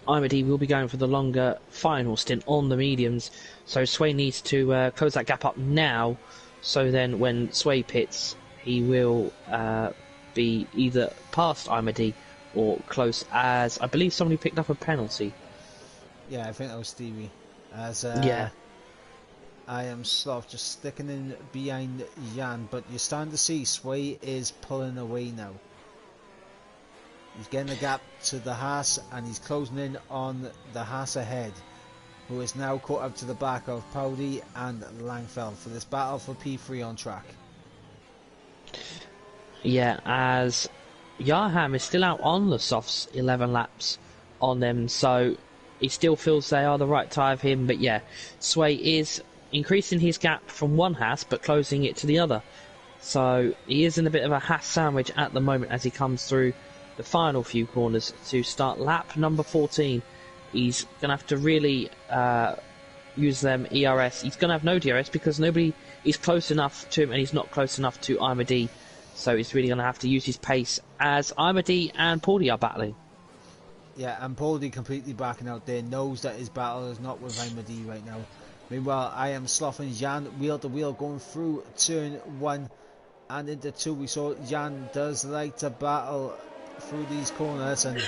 Imedy will be going for the longer final stint on the mediums, so Sway needs to close that gap up now, so then when Sway pits, he will be either past Imedy or close, as I believe somebody picked up a penalty. Yeah, I think that was Stevie. As yeah. I am Sloth just sticking in behind Jan, but you're starting to see Sway is pulling away now. He's getting the gap to the Haas, and he's closing in on the Haas ahead, who is now caught up to the back of Powdy and Langfeld for this battle for P3 on track. Yeah, as Yarham is still out on the softs, 11 laps on them, so he still feels they are the right tyre of him. But yeah, Sway is increasing his gap from one Haas but closing it to the other, so he is in a bit of a Haas sandwich at the moment as he comes through the final few corners to start lap number 14. He's going to have to really use them ERS. He's going to have no DRS because nobody is close enough to him, and he's not close enough to Imedy. So he's really going to have to use his pace as Imedy and Paulie are battling. Yeah, and Paulie completely backing out there, knows that his battle is not with Imedy right now. Meanwhile, I am Sloth and Jan wheel to wheel going through turn 1 and into 2. We saw Jan does like to battle through these corners and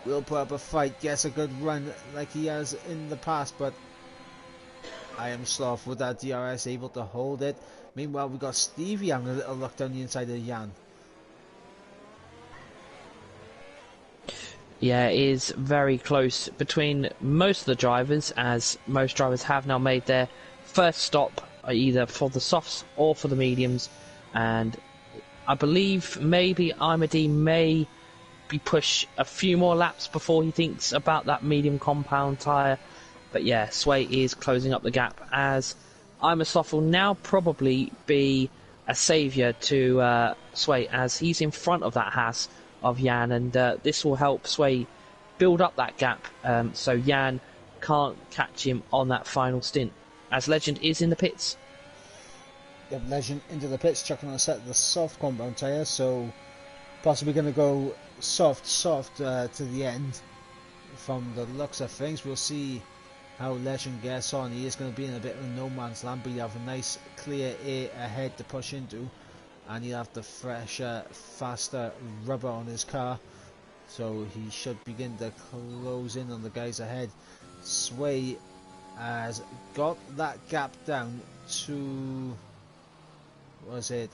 will put up a fight, gets a good run like he has in the past, but I am Sloth with that DRS able to hold it. Meanwhile, we got Stevie having a little look down the inside of Jan. Yeah, it is very close between most of the drivers, as most drivers have now made their first stop either for the softs or for the mediums, and I believe maybe Imedy may be push a few more laps before he thinks about that medium compound tyre. But yeah, Sway is closing up the gap, as Imersoft will now probably be a saviour to Sway, as he's in front of that Haas of Jan, and this will help Sway build up that gap so Jan can't catch him on that final stint, as Legend is in the pits. Yep, Legend into the pits, chucking on a set of the soft compound tyre, so possibly going to go soft to the end. From the looks of things, we'll see how Legend gets on. He is going to be in a bit of a no man's land, but he'll have a nice clear air ahead to push into, and he'll have the fresher, faster rubber on his car, so he should begin to close in on the guys ahead. Sway has got that gap down to, what was it,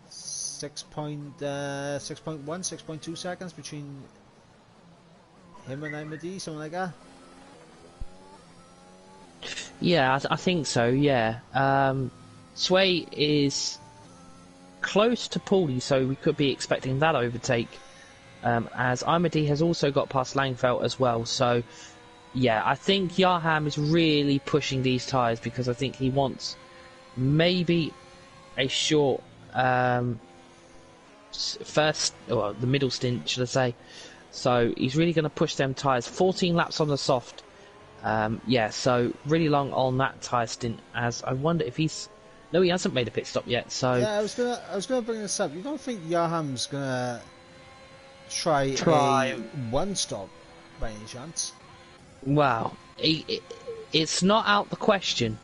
6.2 seconds between him and Imedy, something like that. Yeah, I think so, yeah. Sway is close to Paulie, so we could be expecting that overtake, as Imedy has also got past Langfeld as well. So yeah, I think Yarham is really pushing these tyres, because I think he wants maybe a short first, or the middle stint, should I say. So he's really going to push them tyres. 14 laps on the soft. Yeah, so really long on that tyre stint, as I wonder if he's... No, he hasn't made a pit stop yet, so... Yeah, I was gonna bring this up. You don't think Yarham's gonna try a one stop by any chance? Wow, it's not out the question.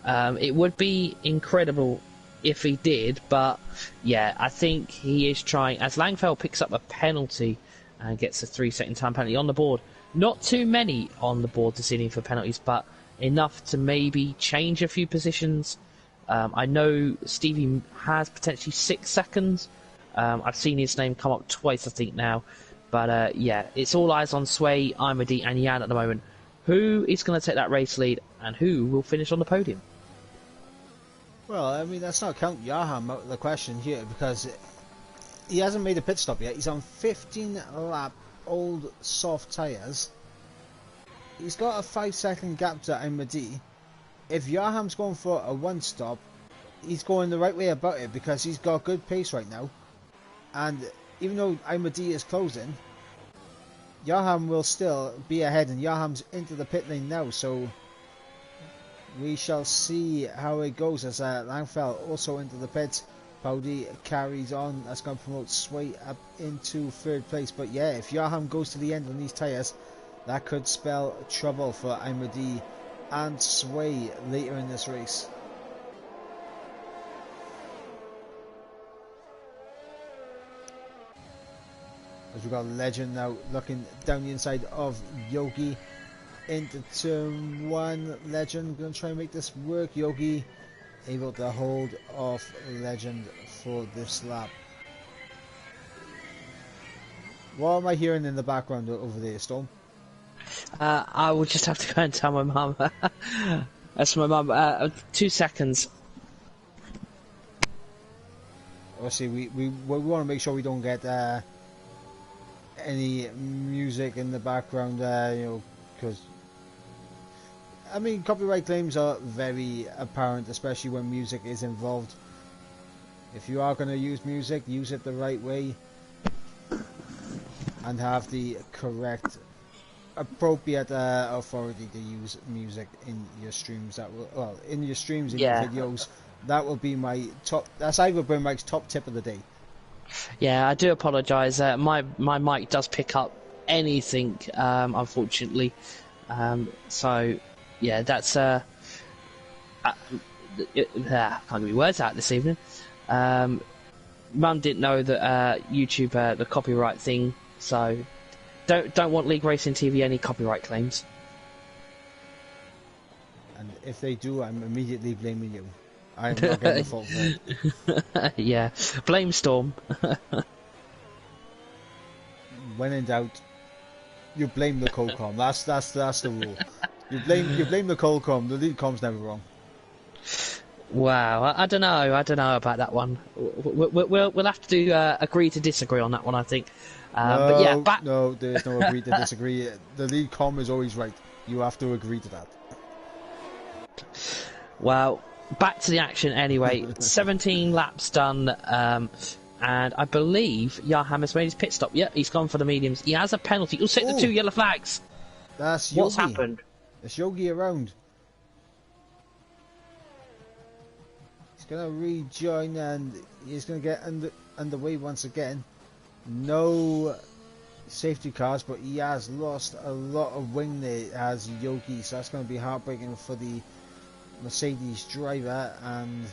It would be incredible if he did, but yeah, I think he is trying, as Langfeld picks up a penalty and gets a 3-second time penalty on the board. Not too many on the board to see him for penalties, but enough to maybe change a few positions. I know Stevie has potentially 6 seconds. I've seen his name come up twice, I think, now. But yeah, it's all eyes on Sway, Imedy and Jan at the moment. Who is going to take that race lead, and who will finish on the podium? Well, I mean, let's not count Yarham out of the question here, because he hasn't made a pit stop yet. He's on 15 lap old soft tyres. He's got a 5-second gap to Imedy. If Yarham's going for a one stop, he's going the right way about it because he's got good pace right now. And even though Imadi is closing, Johan will still be ahead, and Johan's into the pit lane now, so we shall see how it goes as Langfell also into the pits. Paudi carries on. That's going to promote Sway up into third place. But yeah, if Johan goes to the end on these tyres, that could spell trouble for Imadi and Sway later in this race. As we've got Legend now looking down the inside of Yogi into turn 1. Legend going to try and make this work. Yogi able to hold off Legend for this lap. What am I hearing in the background over there, Storm? I will just have to go and tell my mum. That's my mum. 2 seconds. Obviously, we want to make sure we don't get any music in the background, you know, because I mean, copyright claims are very apparent, especially when music is involved. If you are going to use music, use it the right way and have the correct, appropriate authority to use music in your streams. That will, well, in your streams, in your videos. That will be my top. That's Ivo Mike's top tip of the day. Yeah, I do apologise. My mic does pick up anything, unfortunately. So, yeah, that's I can't give you words out this evening. Mum didn't know that YouTube the copyright thing, so don't want League Racing TV any copyright claims. And if they do, I'm immediately blaming you. I am not getting the fault for it. Yeah, blame Storm. When in doubt, you blame the Colcom. That's the rule. You blame the Colcom. The League Com's never wrong. Wow, I don't know about that one. We'll have to agree to disagree on that one, I think. But yeah, no, there's no agree to disagree. The League Com is always right. You have to agree to that. Well, back to the action anyway. 17 laps done, and I believe Yaham has made his pit stop. Yeah, he's gone for the mediums. He has a penalty. He'll take the 2 yellow flags. That's Yogi. What's happened? It's Yogi around. He's going to rejoin and he's going to get underway once again. No safety cars, but he has lost a lot of wing there as Yogi, so that's going to be heartbreaking for the Mercedes driver. And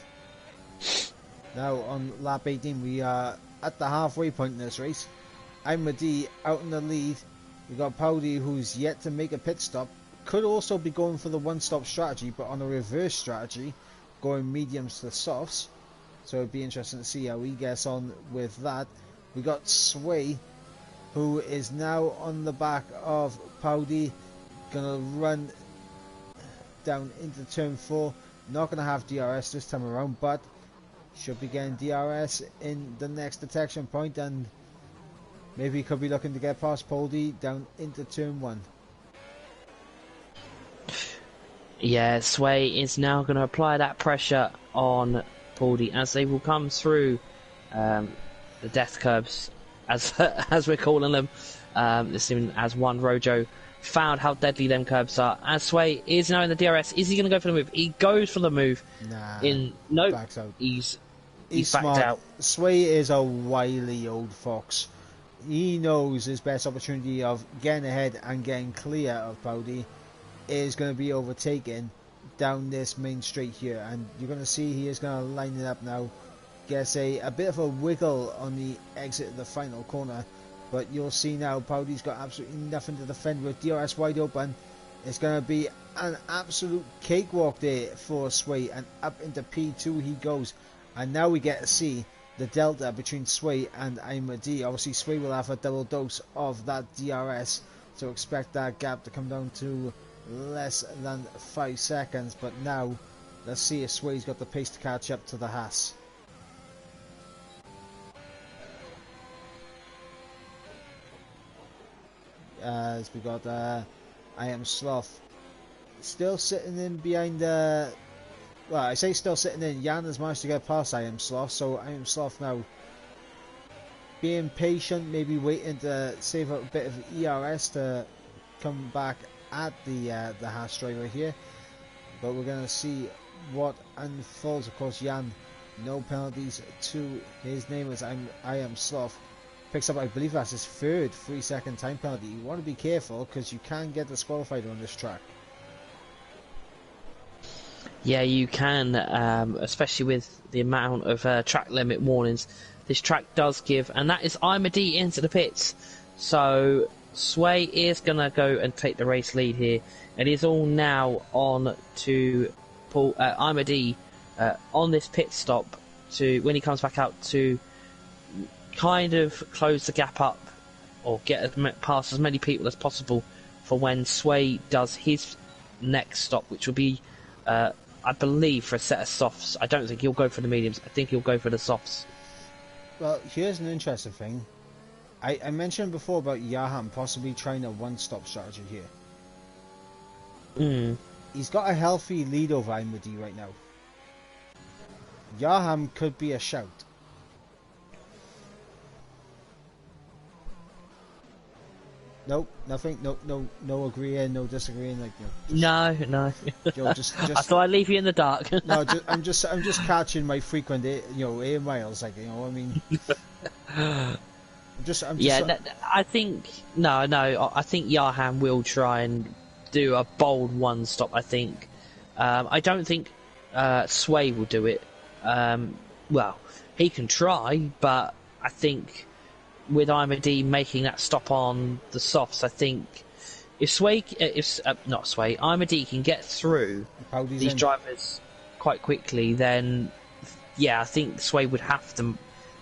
now on lap 18 we are at the halfway point in this race. Imadi out in the lead. We've got Paudi, who's yet to make a pit stop. Could also be going for the one-stop strategy, but on a reverse strategy, going mediums to softs. So it'd be interesting to see how he gets on with that. We got Sway, who is now on the back of Paudi, gonna run down into turn 4. Not gonna have DRS this time around, but should be getting DRS in the next detection point, and maybe he could be looking to get past Paudi down into turn 1. Yeah, Sway is now going to apply that pressure on Paudi as they will come through the death curbs, as we're calling them. This even as one Rojo found how deadly them curbs are. As Sway is now in the DRS, is he going to go for the move? He goes for the move. Nah, backs out. He's smart. backed out. Sway is a wily old fox. He knows his best opportunity of getting ahead and getting clear of Paudi is going to be overtaken down this main straight here, and you're going to see he is going to line it up now. Gets a bit of a wiggle on the exit of the final corner, but you'll see now Paudi's got absolutely nothing to defend with. DRS wide open. It's going to be an absolute cakewalk there for Sway, and up into P2 he goes. And now we get to see the delta between Sway and Imadi. Obviously Sway will have a double dose of that DRS, so expect that gap to come down to less than 5 seconds. But now let's see if Sway's got the pace to catch up to the Haas. As we got I Am Sloth still sitting in behind well, I say still sitting in. Jan has managed to get past I Am Sloth, so I Am Sloth now being patient, maybe waiting to save a bit of ERS to come back at the Haas driver here. But we're going to see what unfolds. Of course, Jan, no penalties to his name as I Am Sloth. Picks up, I believe that's his third 3-second time penalty. You want to be careful because you can get disqualified on this track. Yeah, you can, especially with the amount of track limit warnings this track does give, and that is Imadi into the pits. So Sway is going to go and take the race lead here. It is all now on to Paul Imadi on this pit stop to when he comes back out to kind of close the gap up or get past as many people as possible for when Sway does his next stop, which will be I believe for a set of softs. I don't think he'll go for the mediums. I think he'll go for the softs. Well, here's an interesting thing. I mentioned before about Yaham possibly trying a one-stop strategy here. He's got a healthy lead over Imadi right now. Yaham could be a shout. Nope, nothing. No agreeing, no disagreeing. Like no. Just I thought I'd leave you in the dark. No, I'm just catching my frequent, air miles. Like I mean. I think I think Yaham will try and do a bold one stop. I think. I don't think Sway will do it. Well, he can try, but I think with Imadi making that stop on the softs, I think if Imadi can get through these drivers quite quickly, then yeah, I think Sway would have to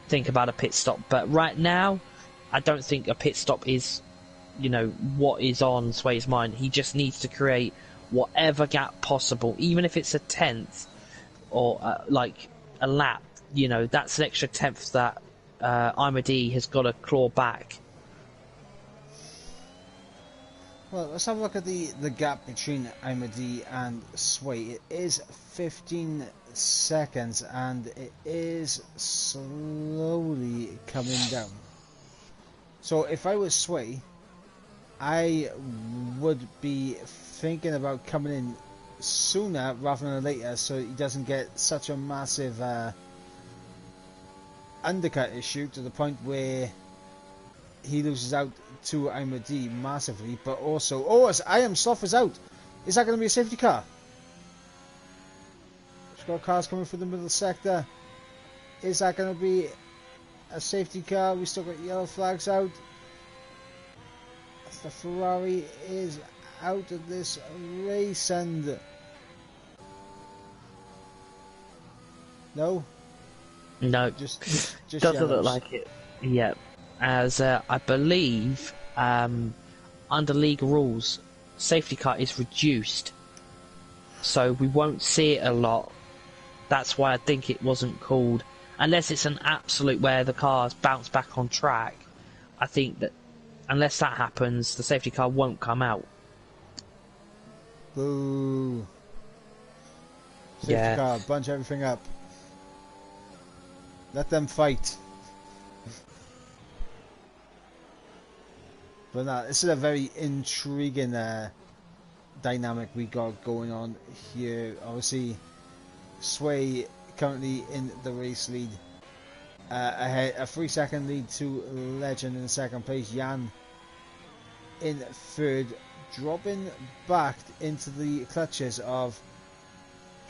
think about a pit stop. But right now, I don't think a pit stop is, what is on Sway's mind. He just needs to create whatever gap possible, even if it's a tenth or like a lap. That's an extra tenth that Imadi has got to claw back. Well, let's have a look at the gap between Imadi and Sway. It is 15 seconds and it is slowly coming down. So if I was Sway, I would be thinking about coming in sooner rather than later so he doesn't get such a massive undercut issue to the point where he loses out to Imadi massively. But also, as I Am Sloth is out. Is that going to be a safety car? We've got cars coming through the middle sector. Is that going to be a safety car? We still got yellow flags out. The Ferrari is out of this race, and no, just doesn't yellows. look like it. Yeah, as I believe under league rules, safety car is reduced, so we won't see it a lot. That's why I think it wasn't called, unless it's an absolute where the cars bounce back on track. I think that unless that happens, the safety car won't come out. Boo. Safety car, bunch everything up. Let them fight. But no, this is a very intriguing dynamic we got going on here. Obviously, Sway currently in the race lead. Ahead, a 3-second lead to Legend in second place. Jan in third, dropping back into the clutches of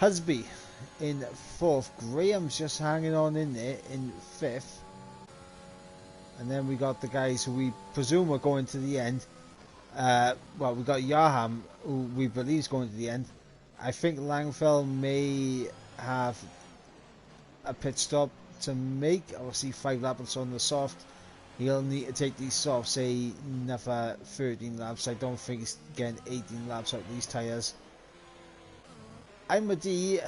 Husby in fourth. Graham's just hanging on in there in fifth. And then we got the guys who we presume are going to the end. Well, we got Yaham, who we believe is going to the end. I think Langfell may have a pit stop to make. Obviously 5 laps on the soft. He'll need to take these softs, say another 13 laps. I don't think he's getting 18 laps out of these tyres. Imadi,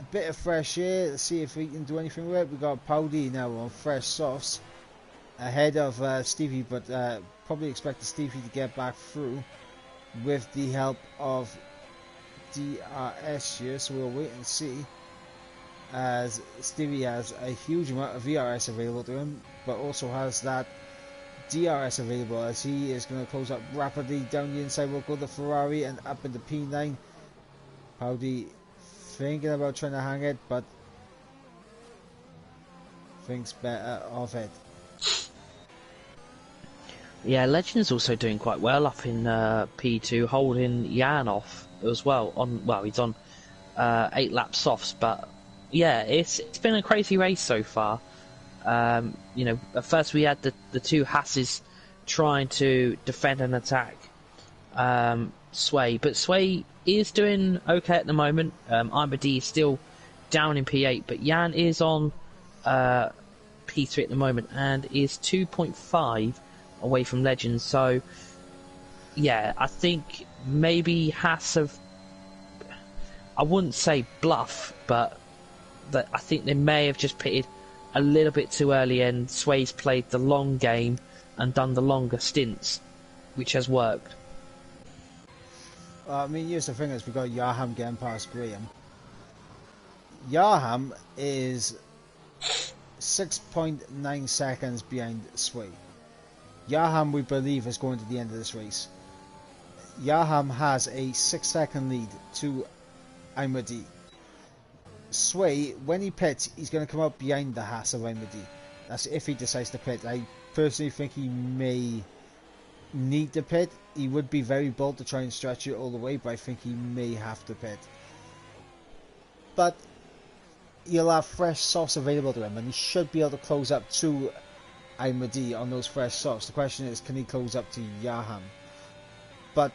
a bit of fresh air. Let's see if we can do anything with it. We got Powdy now on fresh softs ahead of Stevie, but probably expect Stevie to get back through with the help of DRS here, so we'll wait and see, as Stevie has a huge amount of VRS available to him, but also has that DRS available, as he is going to close up rapidly down the inside. We'll go the Ferrari and up in the P9. Powdy thinking about trying to hang it, but thinks better of it. Yeah, Legend's also doing quite well up in P2, holding Jan off as well. He's on 8 lap softs, but yeah, it's been a crazy race so far. You know, at first we had the two Hasses trying to defend and attack Sway, but Sway is doing okay at the moment. Imadi is still down in P8, but Jan is on P3 at the moment and is 2.5 away from Legends. So yeah, I think maybe Haas have, I wouldn't say bluff, but that I think they may have just pitted a little bit too early, and Sway's played the long game and done the longer stints, which has worked. I mean, here's the thing: is we got Yaham getting past Graham. Yaham is 6.9 seconds behind Sway. Yaham, we believe, is going to the end of this race. Yaham has a 6-second lead to Imadi. Sway, when he pits, he's going to come out behind the Haas of Imadi. That's if he decides to pit. I personally think he may need to pit. He would be very bold to try and stretch it all the way, but I think he may have to pit. But he'll have fresh softs available to him, and he should be able to close up to Imadi on those fresh softs. The question is, can he close up to Yaham? But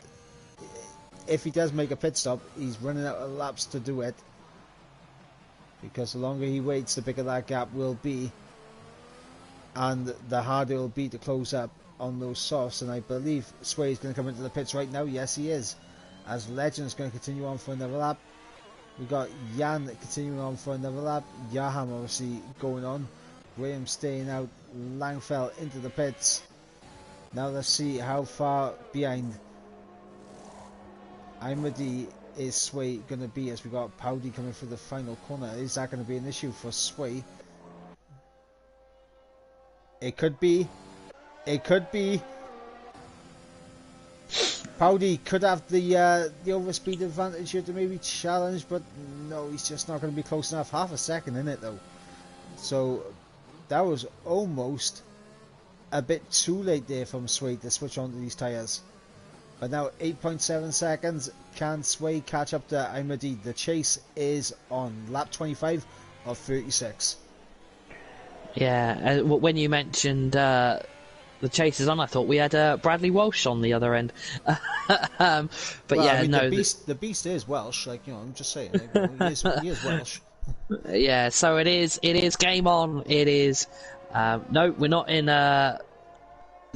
if he does make a pit stop, he's running out of laps to do it, because the longer he waits, the bigger that gap will be, and the harder it will be to close up on those softs. And I believe Sway is going to come into the pits right now. Yes, he is, as Legend's going to continue on for another lap. We got Jan continuing on for another lap. Yaham obviously going on. Graham staying out. Langfell into the pits. Now let's see how far behind Imadi is Sway going to be, as we got Powdy coming through the final corner. Is that going to be an issue for Sway? It could be. It could be. Powdy could have the overspeed advantage here to maybe challenge, but no, he's just not going to be close enough. Half a second in it though. So that was almost a bit too late there from Sway to switch onto these tyres. But now 8.7 seconds. Can Sway catch up to Imadi? The chase is on. Lap 25 of 36. Yeah, when you mentioned the chase is on, I thought we had Bradley Walsh on the other end. But well, yeah, I mean, no, the beast is Welsh. Like, you know, I'm just saying, he is Welsh. Yeah, so it is game on. It is. No, we're not in the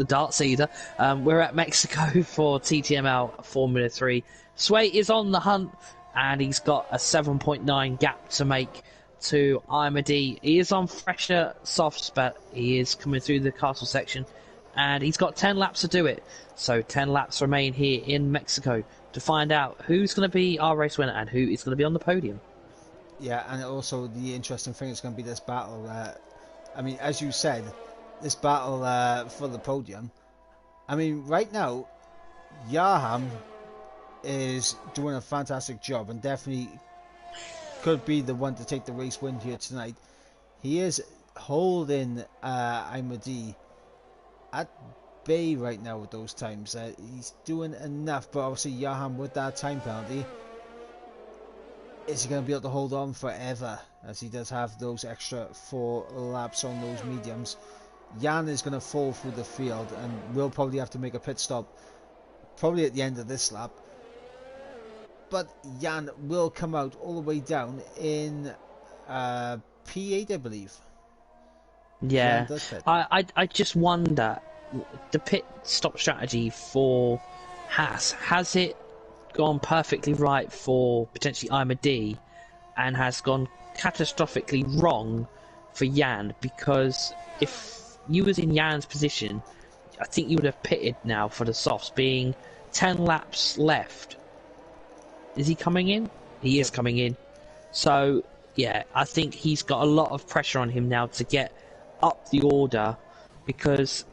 darts either. We're at Mexico for TTML Formula 3. Sway is on the hunt, and he's got a 7.9 gap to make to Imadi. He is on fresher softs, but he is coming through the castle section, and he's got 10 laps to do it. So 10 laps remain here in Mexico to find out who's going to be our race winner and who is going to be on the podium. Yeah, and also the interesting thing is going to be this battle. I mean, as you said, this battle for the podium. I mean, right now, Yaham is doing a fantastic job and definitely could be the one to take the race win here tonight. He is holding Imadi at bay right now with those times. He's doing enough, but obviously Yaham, with that time penalty, is he going to be able to hold on forever, as he does have those extra 4 laps on those mediums. Jan is going to fall through the field and will probably have to make a pit stop probably at the end of this lap, but Jan will come out all the way down in P8, I believe. Yeah, I just wonder, the pit stop strategy for Haas, has it gone perfectly right for potentially Imadi, and has gone catastrophically wrong for Jan? Because if you was in Jan's position, I think you would have pitted now for the softs, being 10 laps left. Is he coming in? He is coming in. So, yeah, I think he's got a lot of pressure on him now to get up the order, because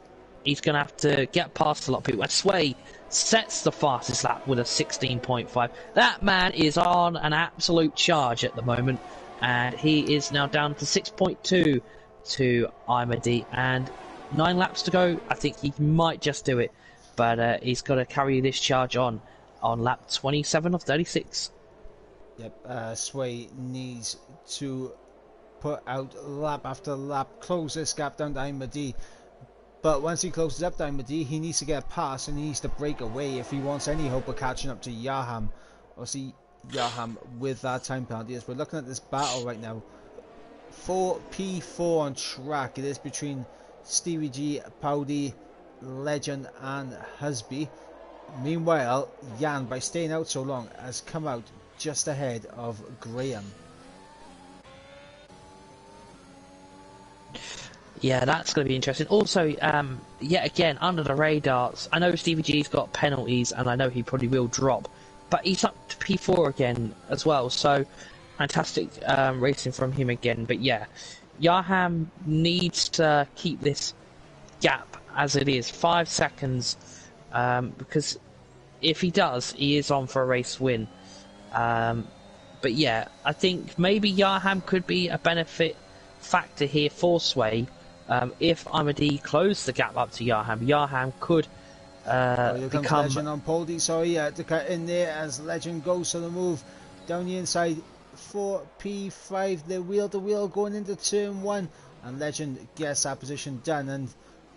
he's going to have to get past a lot of people. And Sway sets the fastest lap with a 16.5. That man is on an absolute charge at the moment, and he is now down to 6.2 to Imadi, and 9 laps to go. I think he might just do it, but he's got to carry this charge on lap 27 of 36. Yep, Sway needs to put out lap after lap, close this gap down to Imadi. But once he closes up to Imadi, he needs to get past and he needs to break away if he wants any hope of catching up to Yaham. Obviously, Yaham with that time penalty. As we're looking at this battle right now, 4P4 on track. It is between Stevie G, Powdy, Legend and Husby. Meanwhile, Jan, by staying out so long, has come out just ahead of Graham. Yeah, that's going to be interesting. Also, yet again, under the radars, I know Stevie G's got penalties, and I know he probably will drop, but he's up to P4 again as well, so fantastic racing from him again. But yeah, Yaham needs to keep this gap as it is, 5 seconds, because if he does, he is on for a race win. But yeah, I think maybe Yaham could be a benefit factor here for Sway. If Imadi closed the gap up to Yaham, Yaham could become... Legend on Poldy, sorry, to cut in there as Legend goes to the move down the inside. 4P5, they're wheel to wheel going into turn 1, and Legend gets that position done, and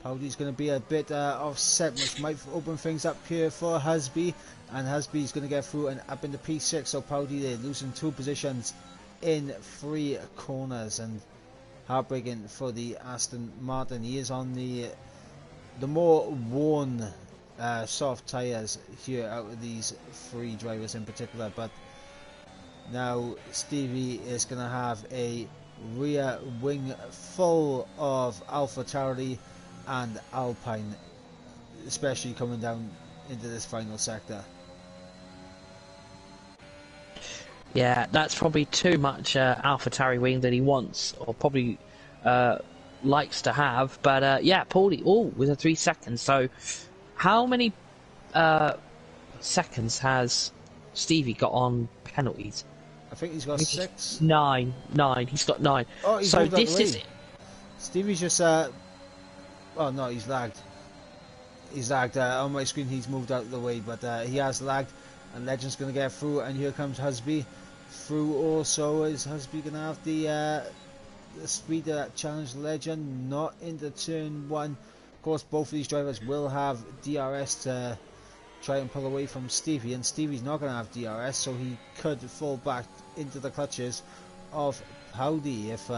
Powdy's going to be a bit offset, which might open things up here for Husby, and Husby's going to get through and up into P6, so Powdy there losing 2 positions in 3 corners, and heartbreaking for the Aston Martin. He is on the more worn soft tyres here out of these 3 drivers in particular, but now Stevie is going to have a rear wing full of AlphaTauri and Alpine, especially coming down into this final sector. Yeah, that's probably too much AlphaTauri wing that he wants, or probably likes to have. But yeah, Paulie, with a 3 seconds. So how many seconds has Stevie got on penalties? I think he's got 6. 9. He's got 9. Oh, he's so this is it. Stevie's just oh no, he's lagged. He's lagged on my screen. He's moved out of the way, but he has lagged. And Legend's going to get through, and here comes Husby through also. Is Husby going to have the speed that challenge Legend? Not into turn 1. Of course, both of these drivers will have DRS to try and pull away from Stevie, and Stevie's not going to have DRS, so he could fall back into the clutches of Powdy if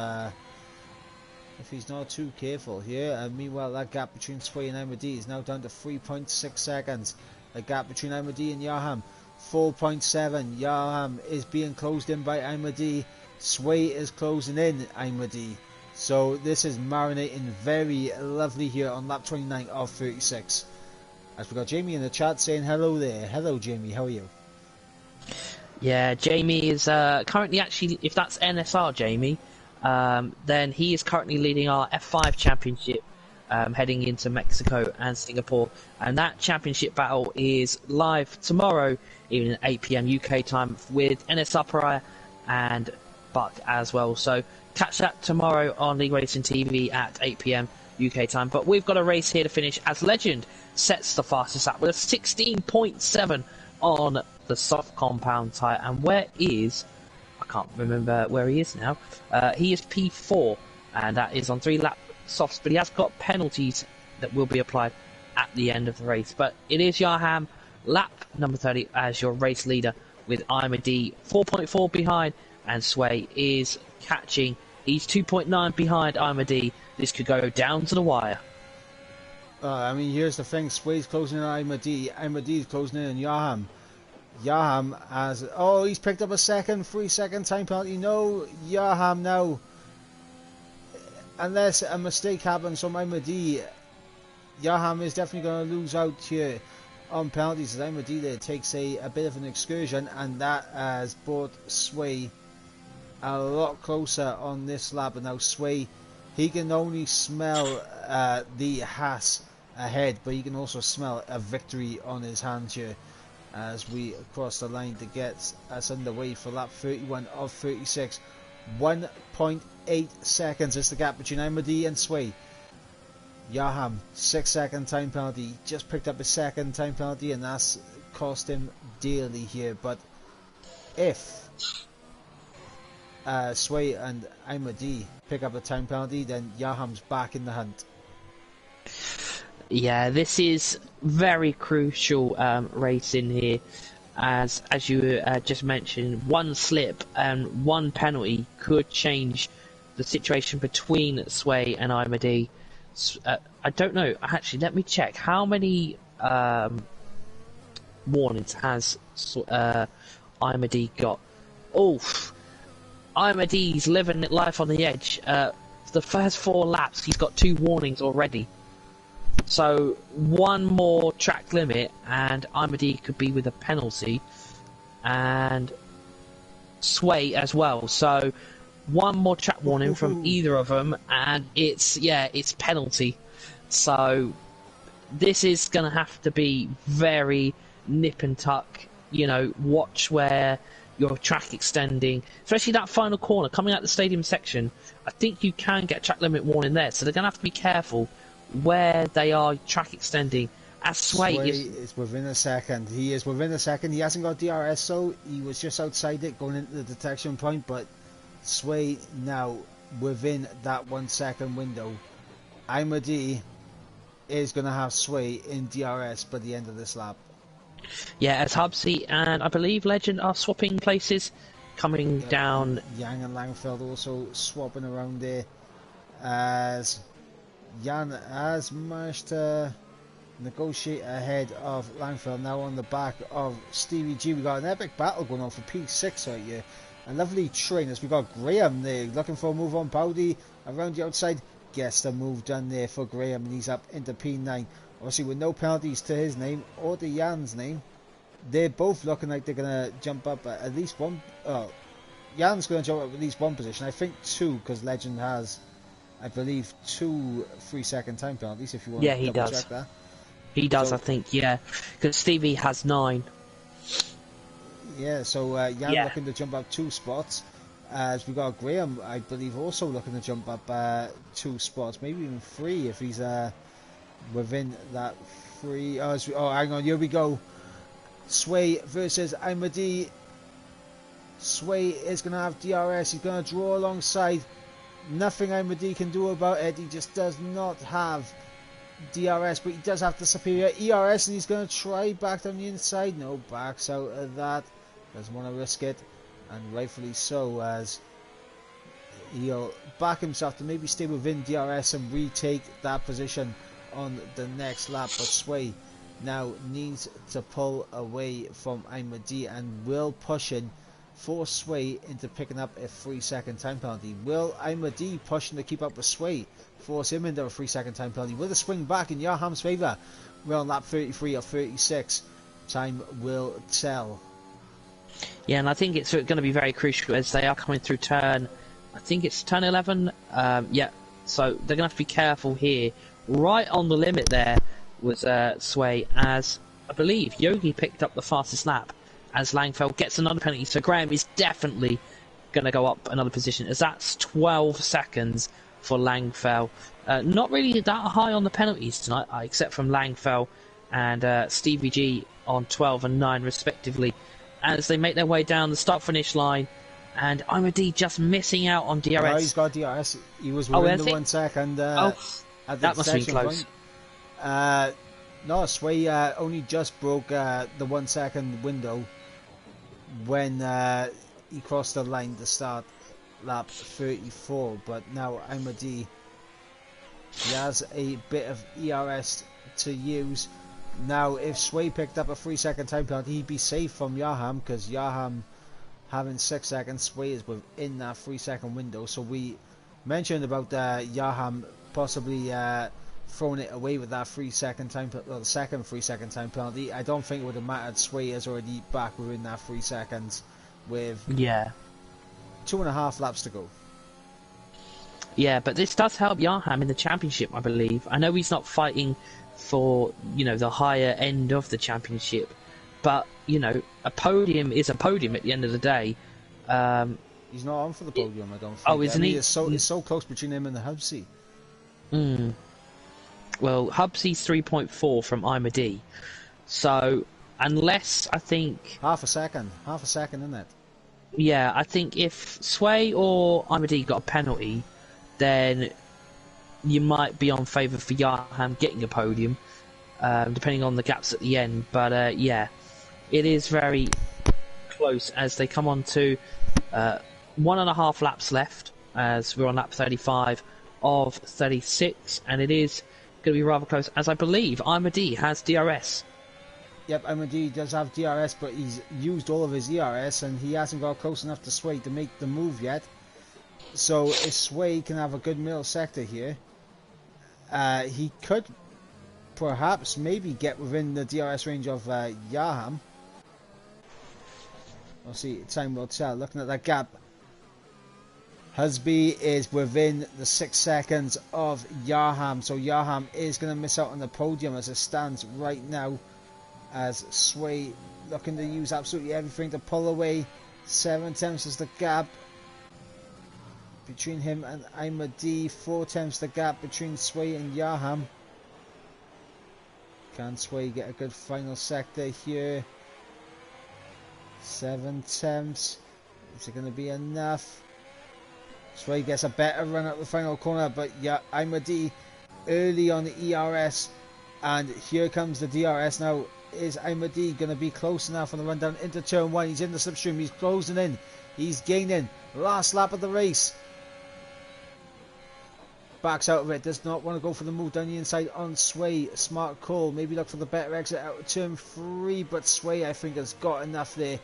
he's not too careful here. And meanwhile, that gap between Sway and Imadi is now down to 3.6 seconds. The gap between Imadi and Yaham, 4.7. Yaham is being closed in by Imadi. Sway is closing in Imadi. So this is marinating very lovely here on lap 29 of 36. As we got Jamie in the chat saying hello there. Hello Jamie, how are you? Yeah, Jamie is currently, actually, if that's NSR Jamie, then he is currently leading our F5 championship, heading into Mexico and Singapore, and that championship battle is live tomorrow evening at 8 PM UK time with NSR Pariah and Buck as well. So catch that tomorrow on League Racing TV at 8 PM UK time. But we've got a race here to finish as Legend sets the fastest lap with a 16.7 on the soft compound tyre. And where is, I can't remember where he is now, he is P4, and that is on 3 lap softs, but he has got penalties that will be applied at the end of the race. But it is Yaham, lap number 30, as your race leader, with Imadi 4.4 behind, and Sway is catching. He's 2.9 behind Imadi. This could go down to the wire. I mean, here's the thing. Sway's closing in on Imadi. Imadi's closing in on Yaham. Yaham has... Oh, he's picked up a 3-second time penalty. No, Yaham now. Unless a mistake happens from Imadi, Yaham is definitely going to lose out here on penalties as Ahmadi there takes a bit of an excursion, and that has brought Sway a lot closer on this lap. And now Sway, he can only smell the Haas ahead, but he can also smell a victory on his hands here as we cross the line to get us underway for lap 31 of 36. 1.8 seconds is the gap between Ahmadi and Sway. Yaham, 6-second time penalty, just picked up a second time penalty, and that's cost him dearly here. But if Sway and Ahmadi pick up a time penalty, then Yaham's back in the hunt. Yeah, this is very crucial racing here, as you just mentioned, one slip and one penalty could change the situation between Sway and Ahmadi. I don't know, actually, let me check. How many warnings has Ahmadi got? Oof. Ahmadi's living life on the edge. The first 4 laps, he's got 2 warnings already. So, one more track limit, and Ahmadi could be with a penalty. And Sway as well. So, one more track warning from either of them, and it's penalty. So this is going to have to be very nip and tuck. You know, watch where your track extending, especially that final corner coming out the stadium section. I think you can get a track limit warning there, so they're going to have to be careful where they are track extending. As Sway is within a second. He is within a second. He hasn't got DRS, so he was just outside it going into the detection point, but Sway now within that 1 second window. Ahmadi is going to have Sway in DRS by the end of this lap. Yeah, as Hubsy and I believe Legend are swapping places, coming down. Yang and Langfeld also swapping around there, as Jan has managed to negotiate ahead of Langfeld. Now on the back of Stevie G, we got an epic battle going on for P6 right here. A lovely train as we got Graham there looking for a move on Bowdy around the outside. Gets the move done there for Graham, and he's up into P9. Obviously with no penalties to his name or to Jan's name. They're both looking like they're going to jump up at least one. Jan's going to jump up at least one position. I think 2, because Legend has, I believe, 2 3-second time penalties, if you want to double check that. He does, I think, yeah. Because Stevie has 9. Yeah, so Jan looking to jump up 2 spots. As we got Graham, I believe, also looking to jump up 2 spots, maybe even 3 if he's within that 3. Oh, hang on, here we go. Sway versus Ahmadi. Sway is going to have DRS. He's going to draw alongside. Nothing Ahmadi can do about it. He just does not have DRS, but he does have the superior ERS, and he's going to try back down the inside. No, backs out of that. Doesn't want to risk it, and rightfully so, as he'll back himself to maybe stay within DRS and retake that position on the next lap. But Sway now needs to pull away from Ahmadi and will push in for Sway into picking up a 3-second time penalty. Will Ahmadi pushing to keep up with Sway force him into a 3-second time penalty? Will the swing back in Yaham's favour? We're on lap 33 or 36. Time will tell. Yeah, and I think it's going to be very crucial as they are coming through turn, I think it's turn 11. So they're going to have to be careful here. Right on the limit there was Sway, as I believe Yogi picked up the fastest lap as Langfeld gets another penalty. So Graham is definitely going to go up another position, as that's 12 seconds for Langfeld. Not really that high on the penalties tonight, except from Langfeld and Stevie G on 12 and 9 respectively, as they make their way down the start-finish line. And Ahmadi just missing out on DRS. No, he's got DRS. He was within the 1 second. At the that must be close. No, Sway only just broke the 1 second window when he crossed the line to start lap 34. But now Ahmadi, he has a bit of ERS to use. Now, if Sway picked up a 3-second time penalty, he'd be safe from Yaham, because Yaham having 6 seconds, Sway is within that 3-second window. So we mentioned about Yaham possibly thrown it away with that 3-second time, well, the second 3-second time penalty. I don't think it would have mattered. Sway is already back within that 3 seconds with 2.5 laps to go. Yeah, but this does help Yarham in the championship, I believe. I know he's not fighting for, you know, the higher end of the championship, but, you know, a podium is a podium at the end of the day. He's not on for the podium, I don't think. Oh, isn't he? It's so close between him and the Hubsy. Well, Hubsy's 3.4 from Imad. So, unless, I think... Half a second, isn't it? Yeah, I think if Sway or Imad got a penalty, then you might be on favour for Yarham getting a podium, depending on the gaps at the end. But, yeah, it is very close as they come on to 1.5 laps left, as we're on lap 35 of 36, and it is going to be rather close, as I believe Imad has DRS. Yep, Imad does have DRS, but he's used all of his ERS, and he hasn't got close enough to Sway to make the move yet. So if Sway can have a good middle sector here, he could perhaps maybe get within the DRS range of Yarham. We'll see, time will tell. Looking at that gap, Husby is within the 6 seconds of Yarham, so Yarham is going to miss out on the podium as it stands right now, as Sway looking to use absolutely everything to pull away. 7 tenths is the gap between him and Imad. 4 tenths the gap between Sway and Yarham. Can Sway get a good final sector here? 7 tenths. Is it going to be enough? Sway gets a better run at the final corner, but yeah, Imad early on the ERS, and here comes the DRS now. Is Imad going to be close enough on the run down into turn 1? He's in the slipstream, he's closing in, he's gaining. Last lap of the race. Backs out of it, does not want to go for the move down the inside on Sway. Smart call, maybe look for the better exit out of turn 3, but Sway I think has got enough there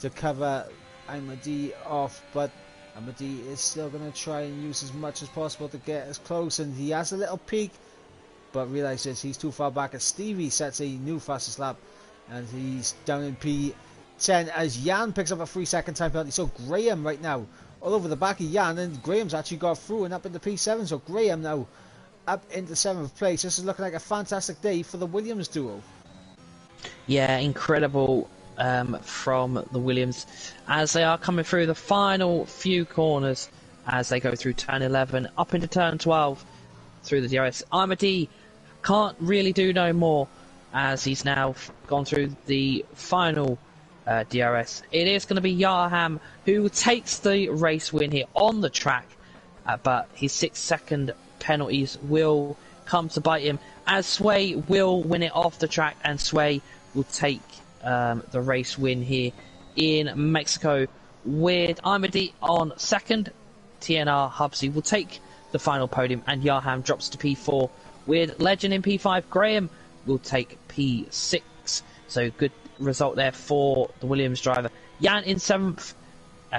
to cover Imad off, but Imad is still going to try and use as much as possible to get as close, and he has a little peak, but realizes he's too far back as Stevie sets a new fastest lap, and he's down in P10 as Jan picks up a 3-second time penalty. So Graham right now all over the back of Jan, and Graham's actually got through and up into P7, so Graham now up into 7th place. This is looking like a fantastic day for the Williams duo. Yeah, incredible from the Williams as they are coming through the final few corners as they go through turn 11 up into turn 12 through the DRS. Imad can't really do no more as he's now gone through the final DRS. It is going to be Yarham who takes the race win here on the track, but his 6-second penalties will come to bite him as Sway will win it off the track, and Sway will take the race win here in Mexico with Imad on 2nd. TNR Hubsy will take the final podium, and Yarham drops to P4 with Legend in P5. Graham will take P6, so good result there for the Williams driver. Jan in 7th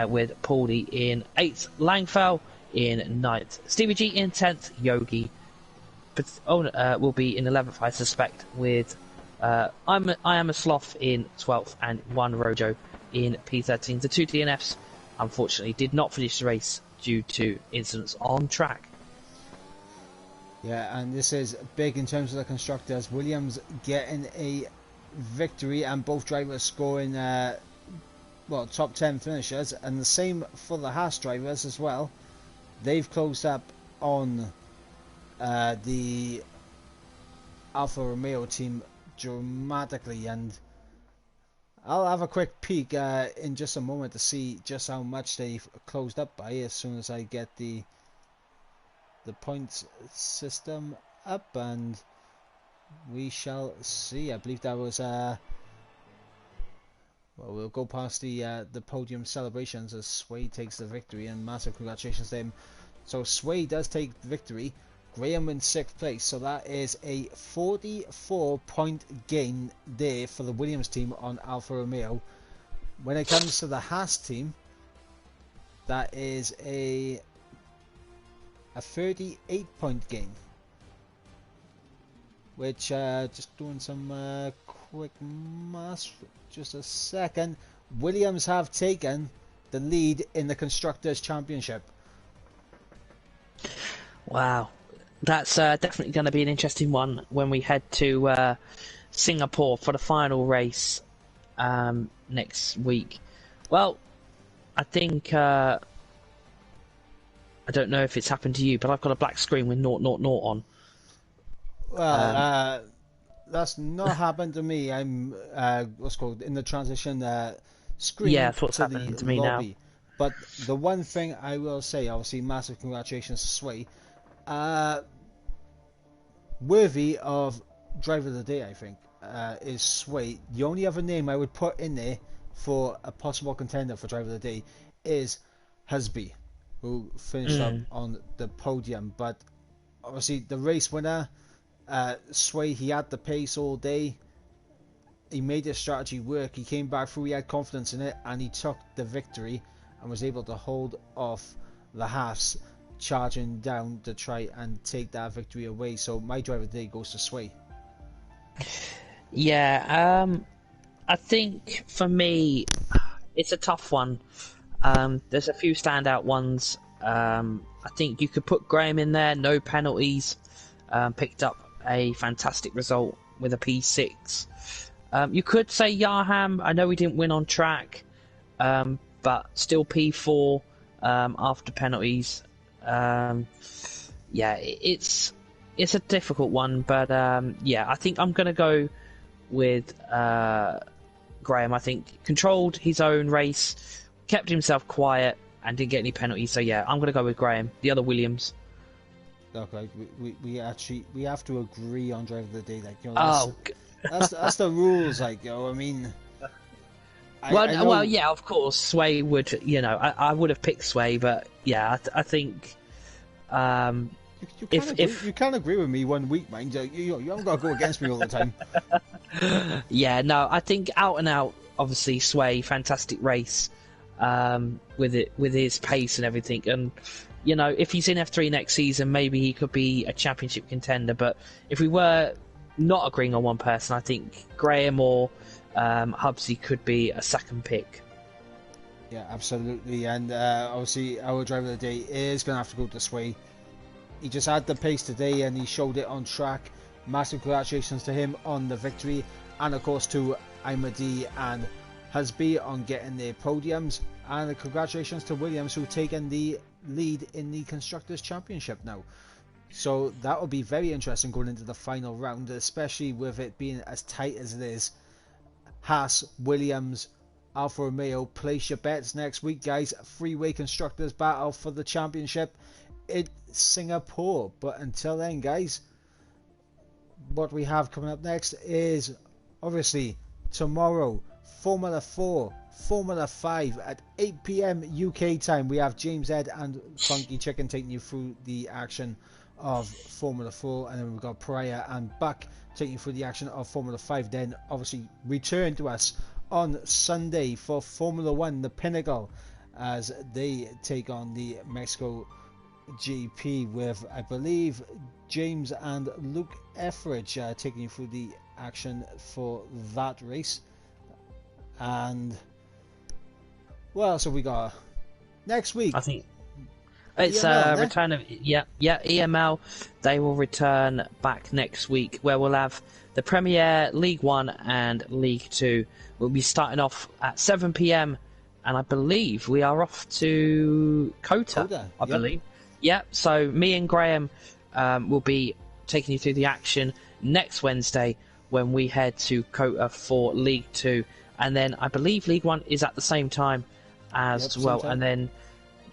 with Paulie in 8th, Langfell in 9th, Stevie G in 10th, Yogi will be in 11th I suspect, with I am a Sloth in 12th and one Rojo in P13. The 2 DNFs unfortunately did not finish the race due to incidents on track. Yeah, and this is big in terms of the constructors. Williams getting a victory and both drivers scoring top 10 finishers, and the same for the Haas drivers as well. They've closed up on the Alfa Romeo team dramatically, and I'll have a quick peek in just a moment to see just how much they've closed up by as soon as I get the points system up, and we shall see. I believe that was we'll go past the podium celebrations as Sway takes the victory, and massive congratulations to him. So Sway does take the victory. Graham in 6th place, so that is a 44-point gain there for the Williams team on Alfa Romeo. When it comes to the Haas team, that is a 38-point gain. which just doing some quick maths. Just a second. Williams have taken the lead in the Constructors' Championship. Wow, that's definitely going to be an interesting one when we head to Singapore for the final race next week. Well, I think I don't know if it's happened to you, but I've got a black screen with 000 on. Well, that's not happened to me. I'm what's called in the transition screen Yeah, that's what's to happening the to me now. lobby. But the one thing I will say, obviously, massive congratulations to Sway. Worthy of Driver of the Day, I think, is Sway. The only other name I would put in there for a possible contender for Driver of the Day is Husby, who finished up on the podium. But obviously, the race winner, Sway, he had the pace all day. He made his strategy work. He came back through. He had confidence in it, and he took the victory and was able to hold off the Haas charging down to try and take that victory away. So my driver of the day goes to Sway. Yeah, I think for me, it's a tough one. There's a few standout ones. I think you could put Graham in there, no penalties, picked up a fantastic result with a P6. You could say Yarham, I know he didn't win on track, but still P4 after penalties. Yeah, it's a difficult one, but yeah, I think I'm going to go with Graham. I think controlled his own race, kept himself quiet, and didn't get any penalties. So yeah, I'm going to go with Graham. The other Williams. Okay, we have to agree on driver of the day. Like, you know, that's the rules. Like, you know, I mean. Well, yeah, of course, Sway would. You know, I would have picked Sway, but yeah, I think. You can't agree with me one week, mind. You haven't got to go against me all the time. Yeah, no, I think out and out, obviously Sway, fantastic race, with his pace and everything, and you know, if he's in F3 next season, maybe he could be a championship contender. But if we were not agreeing on one person, I think Graham or Hubsy could be a second pick. Yeah, absolutely, and obviously our driver of the day is going to have to go to Sway. He just had the pace today and he showed it on track. Massive congratulations to him on the victory, and of course to Imadi and Husby on getting their podiums, and congratulations to Williams, who've taken the lead in the Constructors' Championship now. So that will be very interesting going into the final round, especially with it being as tight as it is. Haas, Williams, Alfa Romeo, place your bets next week, guys. Three-way Constructors battle for the championship in Singapore. But until then, guys, what we have coming up next is obviously tomorrow, Formula 4, Formula 5 at 8 PM UK time. We have James Ed and Funky Chicken taking you through the action of Formula 4, and then we've got Pariah and Buck taking you through the action of Formula 5. Then obviously return to us on Sunday for Formula 1, the Pinnacle, as they take on the Mexico GP with, I believe, James and Luke Etheridge taking you through the action for that race. And what else have we got next week? I think it's a return of EML. They will return back next week, where we'll have the Premier, League 1 and League 2. We'll be starting off at 7 PM, and I believe we are off to Kota. I believe. Yeah, so me and Graham will be taking you through the action next Wednesday when we head to Kota for League 2. And then I believe League 1 is at the same time as well. And then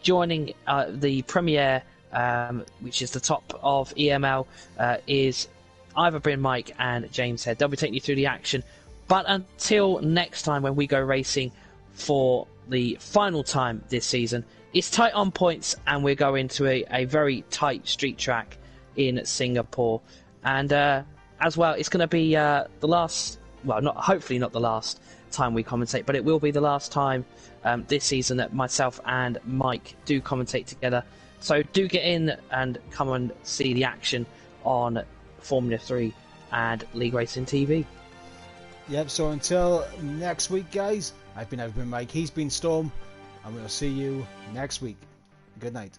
joining the Premier, which is the top of EML, is either Bryn Mike and James Head. They'll be taking you through the action. But until next time when we go racing for the final time this season, it's tight on points, and we're going to a very tight street track in Singapore. And as well, it's going to be the last, well, hopefully not the last time we commentate, but it will be the last time this season that myself and Mike do commentate together. So do get in and come and see the action on Formula 3 and League Racing TV. Yep, so until next week, guys, I've been Mike, he's been Storm, and we'll see you next week. Good night.